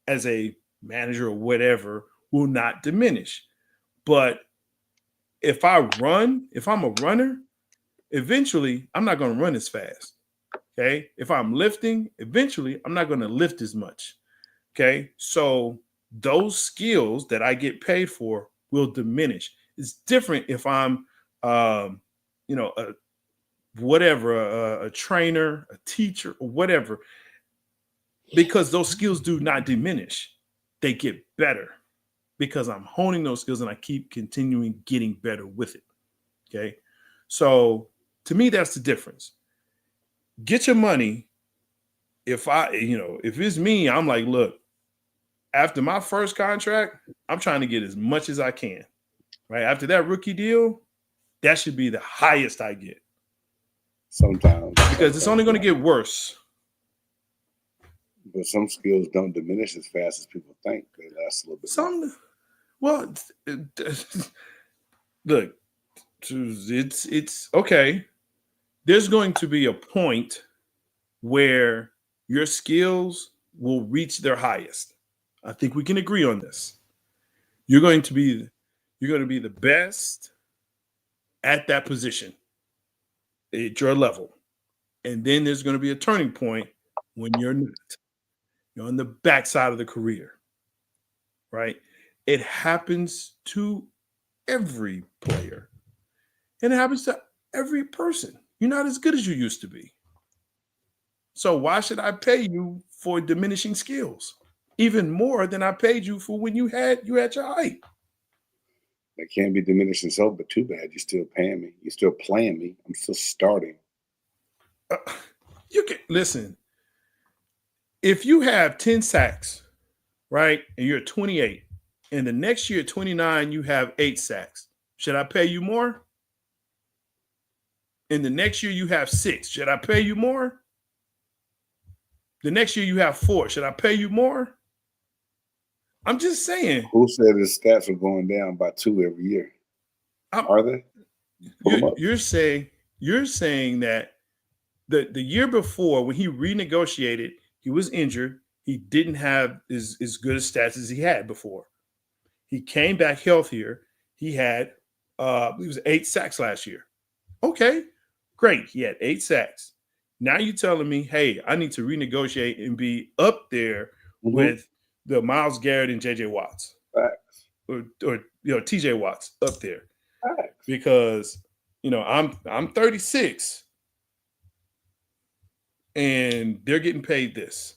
as a manager or whatever will not diminish. But if I'm a runner, eventually I'm not going to run as fast. Okay. If I'm lifting, eventually I'm not going to lift as much. Okay. So those skills that I get paid for will diminish. It's different if I'm, a trainer, a teacher, or whatever, because those skills do not diminish. They get better because I'm honing those skills and I keep continuing getting better with it. Okay. So to me, that's the difference. Get your money. If it's me, I'm like, look, after my first contract, I'm trying to get as much as I can. Right. After that rookie deal, that should be the highest I get. Sometimes. Because it's only going to get worse. But some skills don't diminish as fast as people think. They last a little bit longer. Well, look, it's okay. There's going to be a point where your skills will reach their highest. I think we can agree on this. You're going to be the best at that position at your level. And then there's going to be a turning point when you're not. You're on the backside of the career, right? It happens to every player. And it happens to every person. You're not as good as you used to be. So why should I pay you for diminishing skills? Even more than I paid you for when you had your height. That can't be diminishing so, but too bad. You're still paying me. You're still playing me. I'm still starting. You can listen. If you have 10 sacks, right, and you're 28, and the next year, 29, you have 8 sacks, should I pay you more? And the next year, you have 6. Should I pay you more? The next year, you have 4. Should I pay you more? I'm just saying. Who said his stats are going down by 2 every year? Are they? You're saying that the year before, when he renegotiated, he was injured. He didn't have as good a stats as he had before. He came back healthier. He had he was 8 sacks last year. Okay, great. He had 8 sacks. Now you're telling me, hey, I need to renegotiate and be up there with the Myles Garrett and JJ Watts. Facts. Or TJ Watts up there. Facts. Because I'm 36. And they're getting paid this.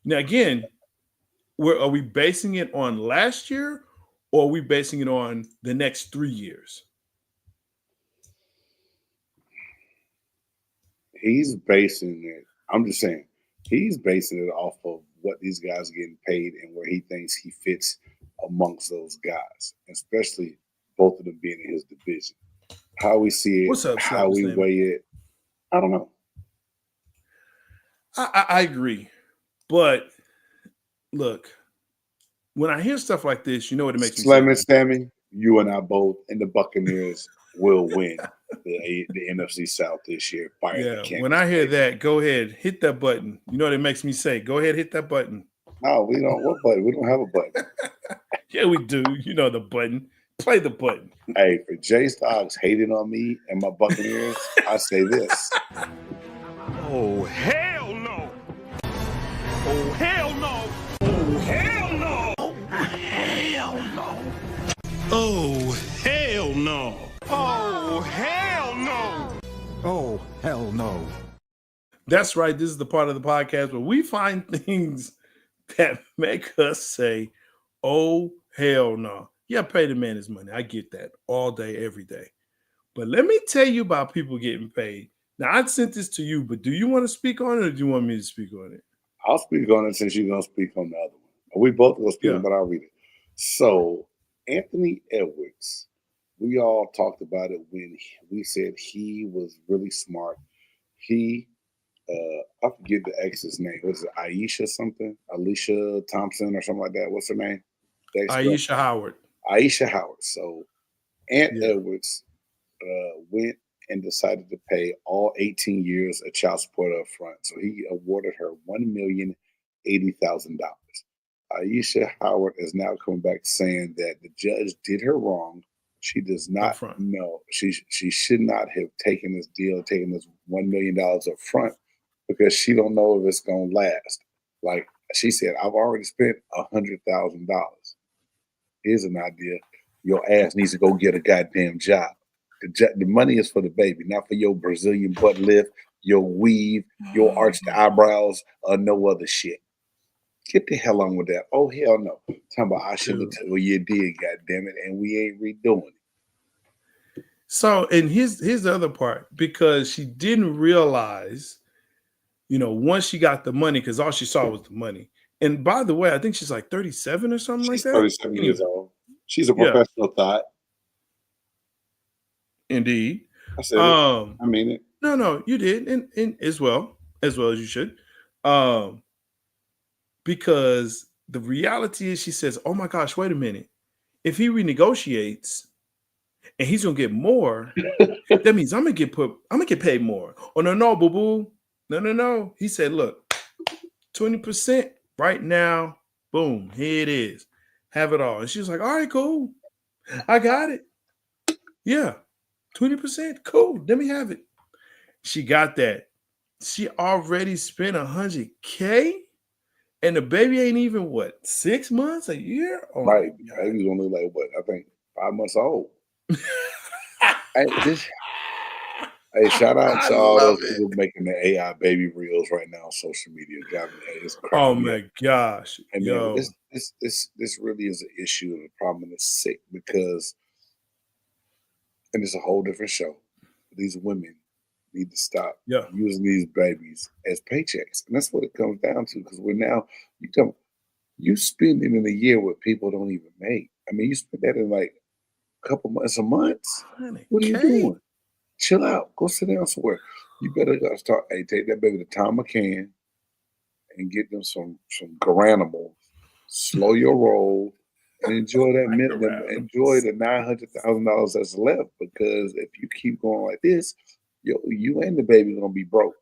Now, again, are we basing it on last year or are we basing it on the next 3 years? He's basing it, I'm just saying, he's basing it off of what these guys are getting paid and where he thinks he fits amongst those guys, especially both of them being in his division. How we see it, What's up, how we weigh it. I don't know. I agree. But look, when I hear stuff like this, you know what it makes me Slim and Sammy, you and I both, and the Buccaneers will win the NFC South this year. When I hear that, go ahead, hit that button. You know what it makes me say? Go ahead, hit that button. No, we don't. What button? We don't have a button. Yeah, we do. You know the button. Play the button. Hey, for Jay Stocks hating on me and my Buccaneers, I say this. Oh, hell no. Oh, hell no. Oh, hell no. Oh, hell no. Oh, hell no. Oh, hell no. Oh, hell no. That's right. This is the part of the podcast where we find things that make us say, oh, hell no. Yeah, pay the man his money. I get that all day, every day. But let me tell you about people getting paid. Now, I sent this to you, but do you want to speak on it or do you want me to speak on it? I'll speak on it since you're going to speak on the other one. We both going to speak on it, but I'll read it. So, Anthony Edwards, we all talked about it when we said he was really smart. He, I forget the ex's name. Was it Aisha something? Alicia Thompson or something like that? What's her name? Aisha Howard. Aisha Howard. So, Edwards went and decided to pay all 18 years of child support up front. So he awarded her $1,080,000. Aisha Howard is now coming back saying that the judge did her wrong. She does not know. She should not have taken this deal, taken this $1 million up front because she don't know if it's going to last. Like she said, I've already spent $100,000. Here's an idea. Your ass needs to go get a goddamn job. The money is for the baby, not for your Brazilian butt lift, your weave, your arched eyebrows, or no other shit. Get the hell on with that. Oh, hell no. Talking about I should have told you did, goddammit, and we ain't redoing it. So, and here's the other part, because she didn't realize, once she got the money, because all she saw was the money. And by the way, I think she's like 37 or something like that. 37 years old. She's a professional thought. Indeed. I said I mean it. No, you did, and as well as you should. Because the reality is, she says, oh my gosh, wait a minute. If he renegotiates and he's gonna get more, that means I'm gonna get paid more. Oh no, boo-boo. No. He said, look, 20% right now, boom, here it is. Have it all. And she was like, all right, cool. I got it. Yeah. 20%, cool. Let me have it. She got that. She already spent $100K, and the baby ain't even 6 months, a year? Oh, right. Baby's only like I think 5 months old. Hey, shout out to all those people making the AI baby reels right now on social media. Oh my gosh. And yo, this really is an issue and a problem, and it's sick because. And it's a whole different show. These women need to stop using these babies as paychecks. And that's what it comes down to, because you spend it in a year what people don't even make. I mean, you spend that in like a couple months, What are you doing? Chill out. Go sit down somewhere. You better start, take that baby to Tom McCann and get them some Garanimals. Slow your roll. And enjoy that enjoy the $900,000 that's left, because if you keep going like this, you and the baby gonna be broke.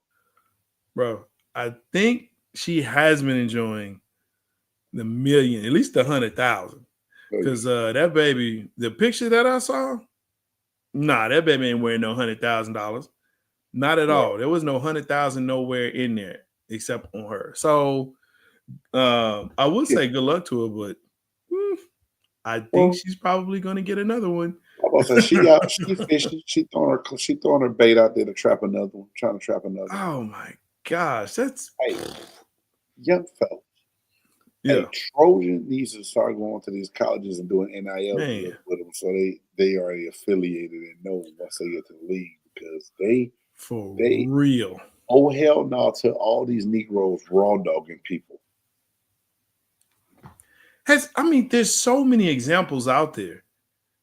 Bro, I think she has been enjoying the million, at least 100,000. Because that baby, the picture that I saw, that baby ain't wearing no $100,000. Not at all. There was no 100,000 nowhere in there except on her. So I would say good luck to her, but I think she's probably going to get another one. She fishing. She throwing her bait out there to trap another one, trying to trap another one. Oh my gosh, that's young fella. Yeah, Trojan needs to start going to these colleges and doing NIL deals with them, so they already affiliated and know once they get to the league, because they real. Oh hell no to all these Negroes raw dogging people. There's so many examples out there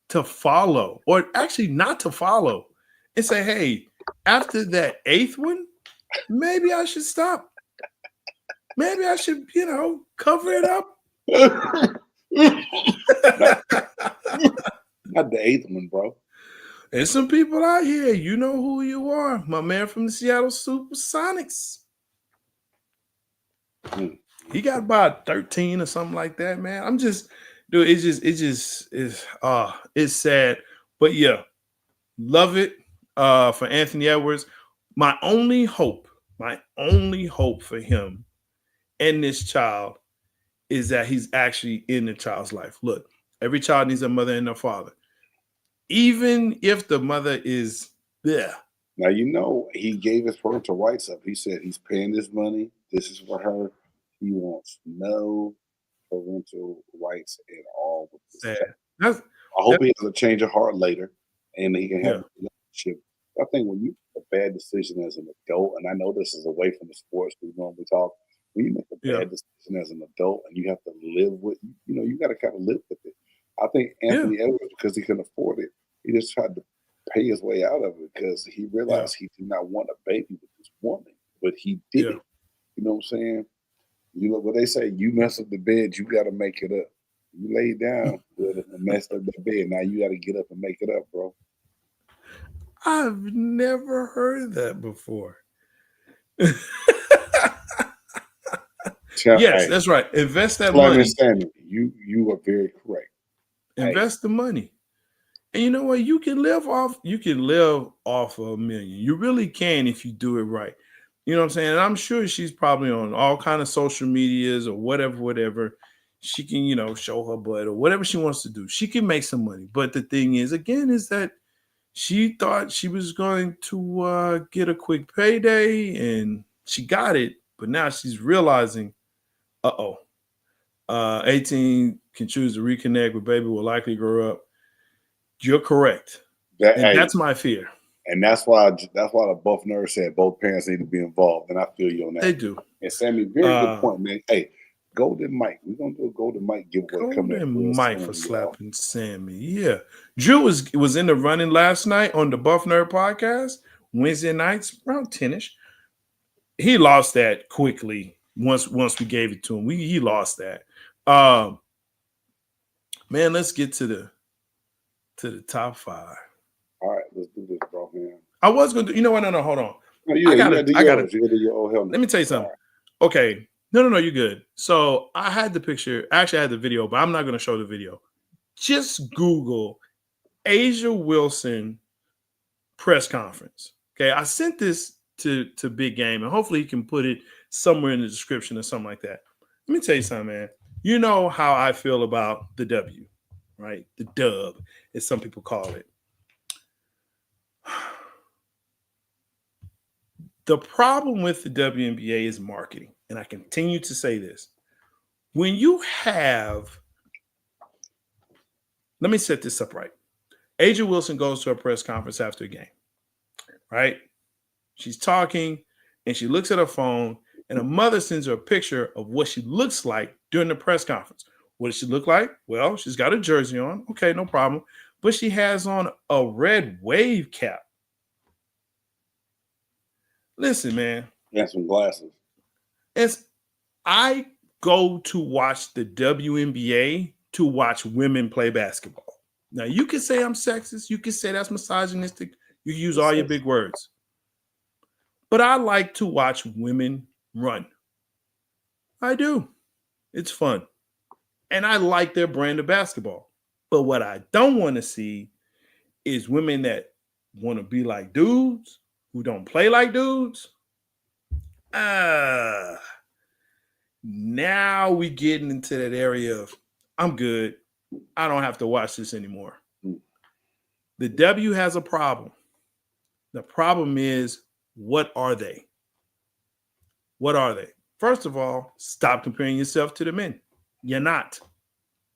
to follow, or actually not to follow, and say, hey, after that 8th one, maybe I should stop. Maybe I should, cover it up. Not the 8th one, bro. There's some people out here, you know who you are. My man from the Seattle Supersonics. He got about 13 or something like that, man. I'm just, dude, it's sad. But yeah, love it for Anthony Edwards. My only hope for him and this child is that he's actually in the child's life. Look, every child needs a mother and a father. Even if the mother is there. Now, he gave his parental rights up. He said he's paying this money. This is for her. He wants no parental rights at all with this child. I hope he has a change of heart later and he can have a relationship. I think when you make a bad decision as an adult, and I know this is away from the sports we normally talk, when you make a bad decision as an adult and you have to live with, you got to kind of live with it. I think Anthony Edwards, because he couldn't afford it, he just tried to pay his way out of it because he realized he did not want a baby with this woman, but he did it. You know what I'm saying? You know what they say, you mess up the bed, you got to make it up. You lay down with it and messed up the bed. Now you got to get up and make it up, bro. I've never heard that before. Yes, that's right. Invest that money. Sammy, you are very correct. Invest the money. And you know what? You can live off $1 million. You really can if you do it right. You know what I'm saying? And I'm sure she's probably on all kind of social medias or whatever. She can, show her butt or whatever she wants to do. She can make some money. But the thing is, again, is that she thought she was going to get a quick payday and she got it. But now she's realizing, 18 can choose to reconnect with baby will likely grow up. You're correct. That's my fear. And that's why the both nerds said both parents need to be involved. And I feel you on that. They do. And Sammy, very good point, man. Hey, Golden Mike. We're gonna do a Golden Mike giveaway coming up. Golden Mike for slapping Sammy. Yeah. Drew was in the running last night on the Buff Nerd podcast, Wednesday nights, around 10ish. He lost that quickly once we gave it to him. He lost that. Man, let's get to the top 5. All right, let's do this, bro, man. I was going to, you know what? No, hold on. No, I got it. Let me tell you something. Right. Okay. No, you're good. So I had the picture. Actually, I had the video, but I'm not going to show the video. Just Google Asia Wilson press conference. Okay. I sent this to Big Game, and hopefully he can put it somewhere in the description or something like that. Let me tell you something, man. You know how I feel about the W, right? The dub, as some people call it. The problem with the WNBA is marketing, and I continue to say this. When you have, let me set this up right. Asia Wilson goes to a press conference after a game, right? She's talking, and she looks at her phone, and her mother sends her a picture of what she looks like during the press conference. What does she look like? Well, she's got a jersey on. Okay, no problem. But she has on a red wave cap. Listen, man. And some glasses. I go to watch the WNBA to watch women play basketball. Now, you can say I'm sexist. You can say that's misogynistic. You can use all your big words. But I like to watch women run. I do. It's fun. And I like their brand of basketball. But what I don't want to see is women that want to be like dudes who don't play like dudes. Now we getting into that area of I'm good. I don't have to watch this anymore. The W has a problem. The problem is, what are they? What are they? First of all, stop comparing yourself to the men. You're not.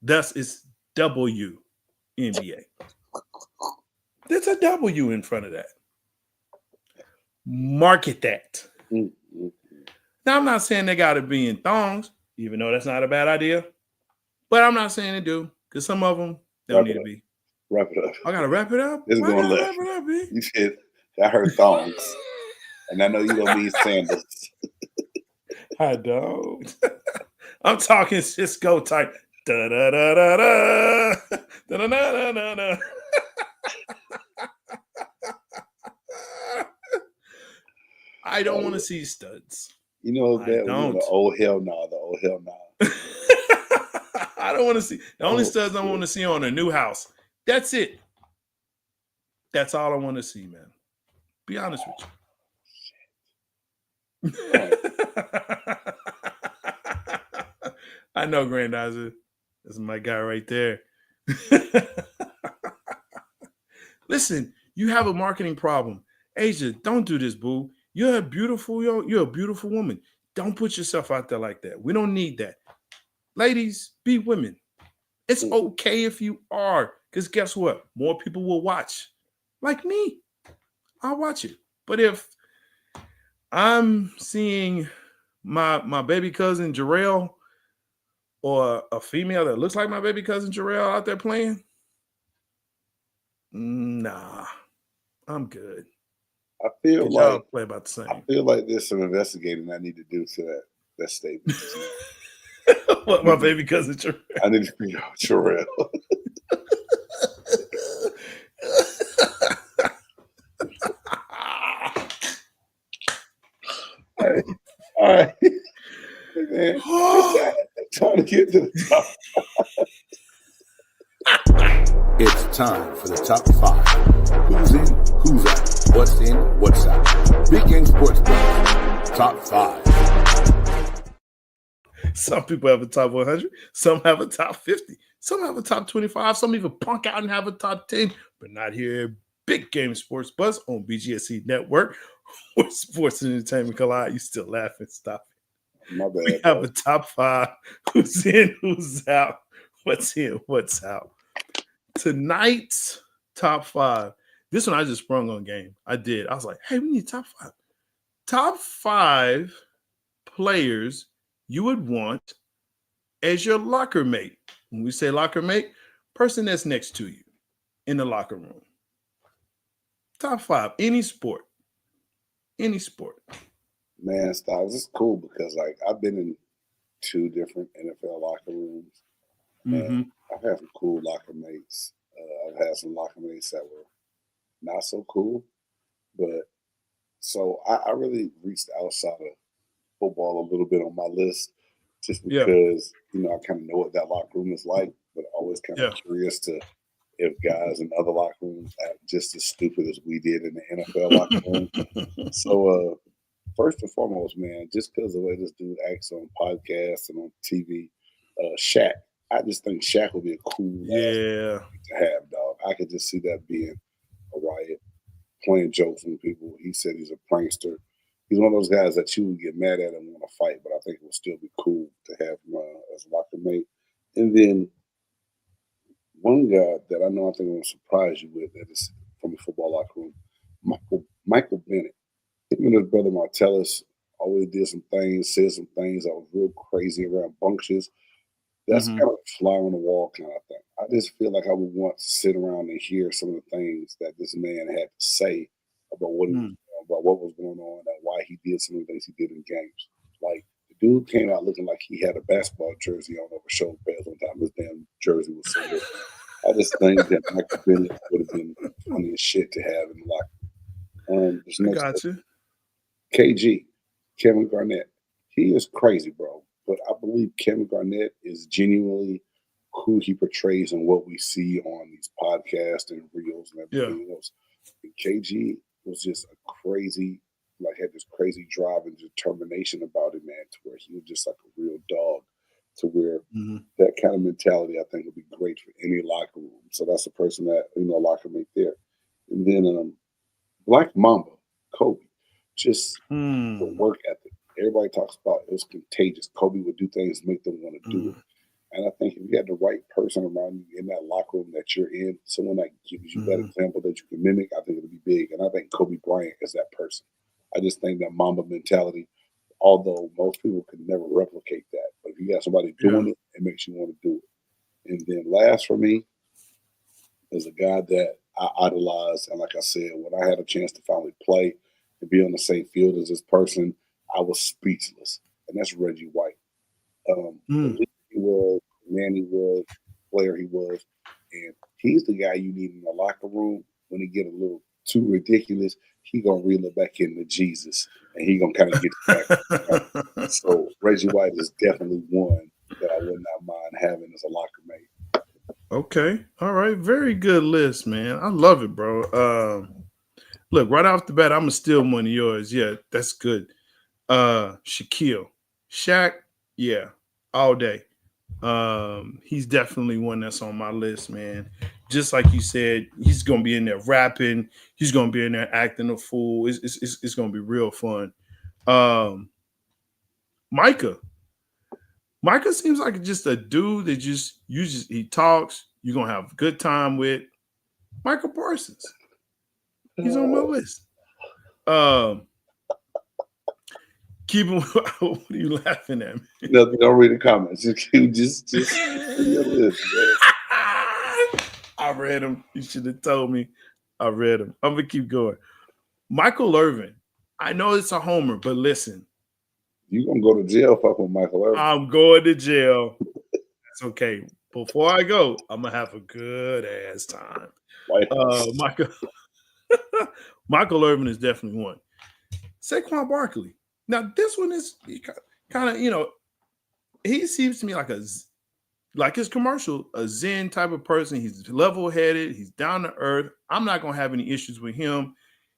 Thus, it's WNBA. There's a W in front of that. Market that. Now, I'm not saying they got to be in thongs, even though that's not a bad idea. But I'm not saying they do, because some of them don't need to be. Wrap it up. I got to wrap it up? It's going left. Wrap it up, B? You said, I heard thongs. And I know you don't mean sandals. I don't. I'm talking Cisco type. Da-da-da-da-da. Da-da-da-da-da. I don't want to see studs. You know that the old hell no, the old hell no. I don't want to see. The only studs I want to see on a new house. That's it. That's all I want to see, man. Be honest with you. I know, Grandizer. This is my guy right there. Listen, you have a marketing problem. Asia, don't do this, boo. You're a beautiful woman. Don't put yourself out there like that. We don't need that. Ladies, be women. It's okay if you are, because guess what? More people will watch. Like me. I'll watch it. But if I'm seeing my baby cousin Jarrell or a female that looks like my baby cousin Jarrell out there playing, nah, I'm good. I feel like play about the same. I feel like there's some investigating I need to do to that statement. What, my baby cousin Jarrell? I need to figure out Jarrell. All right. Man, time to get to the top. It's time for the top 5. Who's in, who's out, what's in, what's out. Big Game Sports Bros. Top 5. Some people have a top 100. Some have a top 50. Some have a top 25. Some even punk out and have a top 10. But not here at Big Game Sports Buzz on BGSC Network, where sports and entertainment collide. You still laughing? Stop it. My bad. We have a top 5. Who's in, who's out, what's in, what's out. Tonight's top 5. This one I just sprung on game. I did. I was like, hey, we need top 5. Top 5 players you would want as your locker mate. When we say locker mate, person that's next to you in the locker room. Top 5, any sport. Any sport. Man, Styles, it's cool because like I've been in 2 different NFL locker rooms. And I've had some cool locker mates. I've had some locker mates that were not so cool. But so I really reached outside of football a little bit on my list just because, you know, I kind of know what that locker room is like, but always kind of curious to if guys in other locker rooms act just as stupid as we did in the NFL locker room. So first and foremost, man, just because of the way this dude acts on podcasts and on TV, Shaq. I just think Shaq would be a cool to have, dog. I could just see that being a riot, playing jokes with people. He said he's a prankster. He's one of those guys that you would get mad at and want to fight, but I think it would still be cool to have him as a locker mate. And then one guy that I know I think I'm going to surprise you with that is from the football locker room, Michael Bennett. Him and his brother Martellus always did some things, said some things that was real crazy around bunches. That's kind of a fly on the wall kind of thing. I just feel like I would want to sit around and hear some of the things that this man had to say about what he was doing, about what was going on, and why he did some of the things he did in games. Like the dude came out looking like he had a basketball jersey on over shoulder pads one time. His damn jersey was so good. I just think that Michael Bennett would have been funny as shit to have in the locker. I got you. KG, Kevin Garnett. He is crazy, bro. But I believe Kevin Garnett is genuinely who he portrays and what we see on these podcasts and reels and everything else. And KG was just a crazy, like had this crazy drive and determination about him, man, to where he was just like a real dog. To where that kind of mentality, I think, would be great for any locker room. So that's a person that, you know, locker mate there. And then Black Mamba, Kobe, just the work ethic. Everybody talks about it was contagious. Kobe would do things to make them want to do it. And I think if you had the right person around you in that locker room that you're in, someone that gives you that example that you can mimic, I think it'll be big. And I think Kobe Bryant is that person. I just think that Mamba mentality, although most people could never replicate that, but if you got somebody doing it, it makes you want to do it. And then last for me is a guy that I idolize. And like I said, when I had a chance to finally play and be on the same field as this person, I was speechless. And that's Reggie White. He was, man, he was, player he was. And he's the guy you need in the locker room when he get a little too ridiculous. He going to reel it back into Jesus. And he going to kind of get it back. So Reggie White is definitely one that I would not mind having as a locker mate. Okay. All right. Very good list, man. I love it, bro. Look, right off the bat, I'm going to steal one of yours. Yeah, that's good. Shaquille. Shaq, yeah, all day. He's definitely one that's on my list, man. Just like you said, he's gonna be in there rapping. He's gonna be in there acting a fool. It's gonna be real fun. Micah. Micah seems like just a dude that he talks. You're gonna have a good time with. Michael Parsons. He's on my list. Keep him. What are you laughing at? Nothing. Don't read the comments. Just your list, man. I read them. You should have told me. I read them. I'm gonna keep going. Michael Irvin. I know it's a homer, but listen. You gonna go to jail fucking with Michael Irvin? I'm going to jail. That's okay. Before I go, I'm gonna have a good ass time. Michael Irvin is definitely one. Saquon Barkley. Now this one is kind of, he seems to me like his commercial, a Zen type of person. He's level-headed. He's down to earth. I'm not gonna have any issues with him.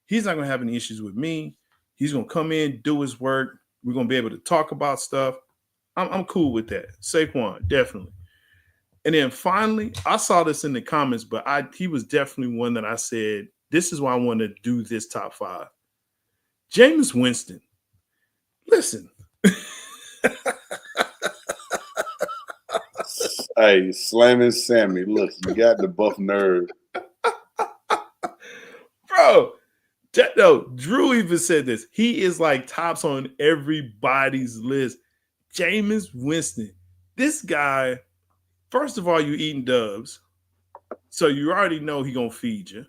He's not gonna have any issues with me. He's gonna come in, do his work. We're gonna be able to talk about stuff. I'm cool with that. Saquon, definitely. And then finally, I saw this in the comments, but he was definitely one that I said, this is why I want to do this top 5. Jameis Winston. Listen. Hey, slamming Sammy. Look, you got the buff nerve. Bro, Drew even said this. He is like tops on everybody's list. Jameis Winston. This guy, first of all, you eating doves. So you already know he's going to feed you,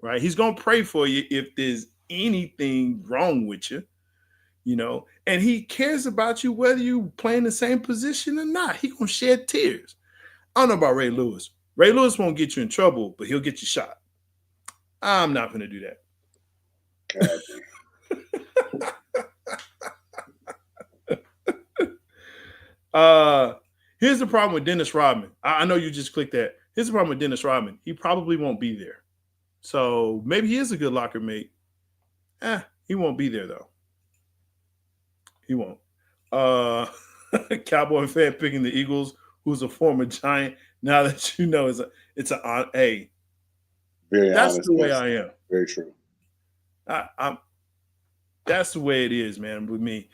right? He's going to pray for you if there's anything wrong with you, and he cares about you whether you play in the same position or not. He's going to shed tears. I don't know about Ray Lewis. Ray Lewis won't get you in trouble, but he'll get you shot. I'm not going to do that. Here's the problem with Dennis Rodman. I know you just clicked that. Here's the problem with Dennis Rodman. He probably won't be there. So maybe he is a good locker mate. He won't be there, though. He won't. Cowboy fan picking the Eagles, who's a former Giant. Now that you know it's an hey. Very that's honest, the way I am. Very true. That's the way it is, man, with me.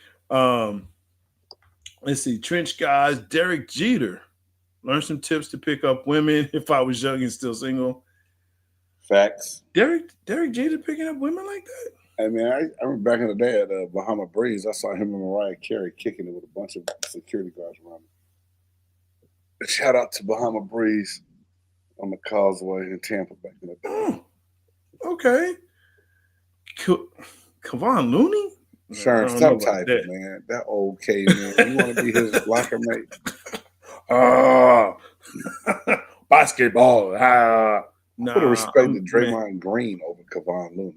Let's see. Trench guys, Derek Jeter. Learn some tips to pick up women if I was young and still single. Facts. Derek Jeter picking up women like that? I mean, I remember back in the day at Bahama Breeze, I saw him and Mariah Carey kicking it with a bunch of security guards around him. Shout out to Bahama Breeze on the Causeway in Tampa back in the day. Oh, okay. Kevon Looney? Sure, some type of man. That old caveman. You want to be his locker mate? Basketball. I would have respected Draymond Green over Kevon Looney.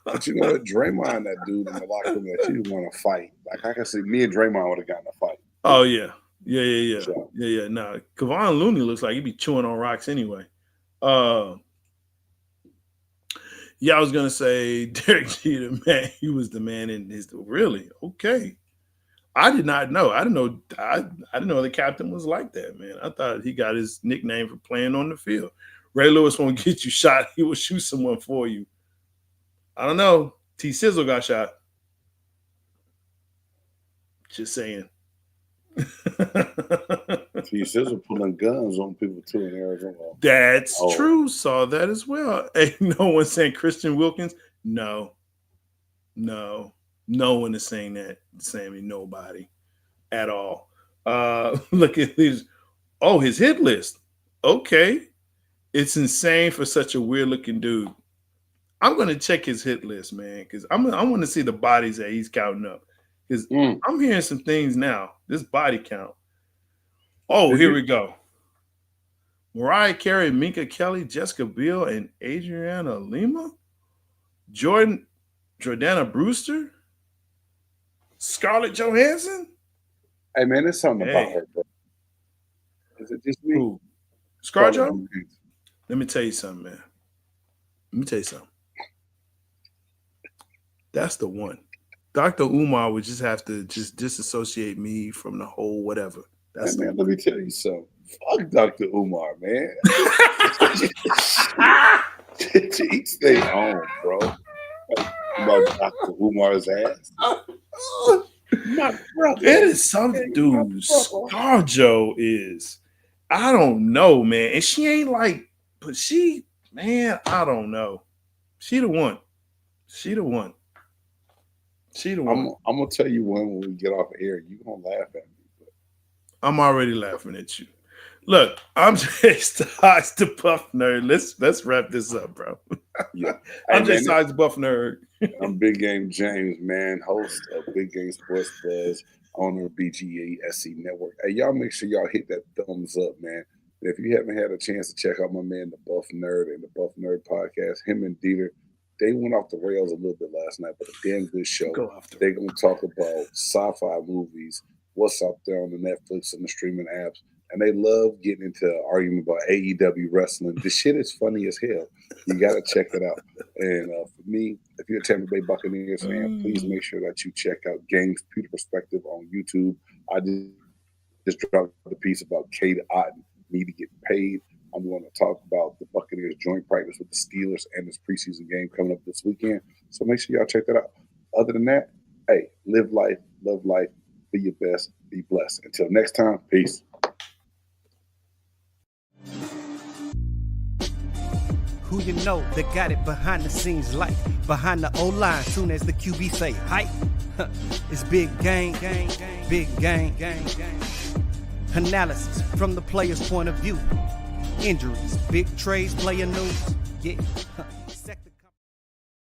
But you know what? Draymond, that dude in the locker room that you want to fight. Like I can see me and Draymond would have gotten a fight. Oh, yeah. Yeah. Nah, Kevon Looney looks like he'd be chewing on rocks anyway. Yeah, I was gonna say Derek Jeter, man. He was the man in his. Really? Okay. I did not know. I didn't know the captain was like that, man. I thought he got his nickname for playing on the field. Ray Lewis won't get you shot. He will shoot someone for you. I don't know. T. Sizzle got shot. Just saying. T. Sizzle pulling guns on people too in Arizona. That's true. Saw that as well. Hey, no one's saying Christian Wilkins. No one is saying that. Sammy, nobody at all. Look at his hit list. Okay. It's insane for such a weird looking dude. I'm going to check his hit list, man, because I want to see the bodies that he's counting up. Because I'm hearing some things now. This body count. Oh, here we go. Mariah Carey, Minka Kelly, Jessica Biel, and Adriana Lima. Jordana Brewster. Scarlett Johansson. Hey, man, there's something about her, bro. Is it just me? Who? ScarJo? Let me tell you something, man. Let me tell you something. That's the one. Dr. Umar would just have to just disassociate me from the whole whatever. That's man, let me tell you something. Fuck Dr. Umar, man. He stay home, bro. About Dr. Umar's ass. My brother. It is something, dude. ScarJo is, I don't know, man. And she ain't like, but she, man, I don't know. She the one. She the one. She the one. I'm gonna tell you when we get off air, you gonna laugh at me. But I'm already laughing at you. Look, I'm Jay Styles, the Buff Nerd. Let's wrap this up, bro. Yeah. I'm Jay Styles, the Buff Nerd. I'm Big Game James, man, host of Big Game Sports Buzz, owner of BGE SC Network. Hey, y'all make sure y'all hit that thumbs up, man. And if you haven't had a chance to check out my man, the Buff Nerd and the Buff Nerd podcast, him and Dieter, they went off the rails a little bit last night, but a damn good show. They're going to talk about sci-fi movies, what's out there on the Netflix and the streaming apps. And they love getting into an argument about AEW wrestling. This shit is funny as hell. You got to check it out. And for me, if you're a Tampa Bay Buccaneers fan, please make sure that you check out Games Pewter Perspective on YouTube. I just dropped the piece about Cade Otton need to get paid. I'm going to talk about the Buccaneers joint practice with the Steelers and this preseason game coming up this weekend. So make sure y'all check that out. Other than that, hey, live life, love life, be your best, be blessed. Until next time, peace. Who you know that got it behind the scenes like behind the O-line soon as the QB say hype. It's big gang, big gang. Analysis from the player's point of view. Injuries, big trades, player news. Yeah.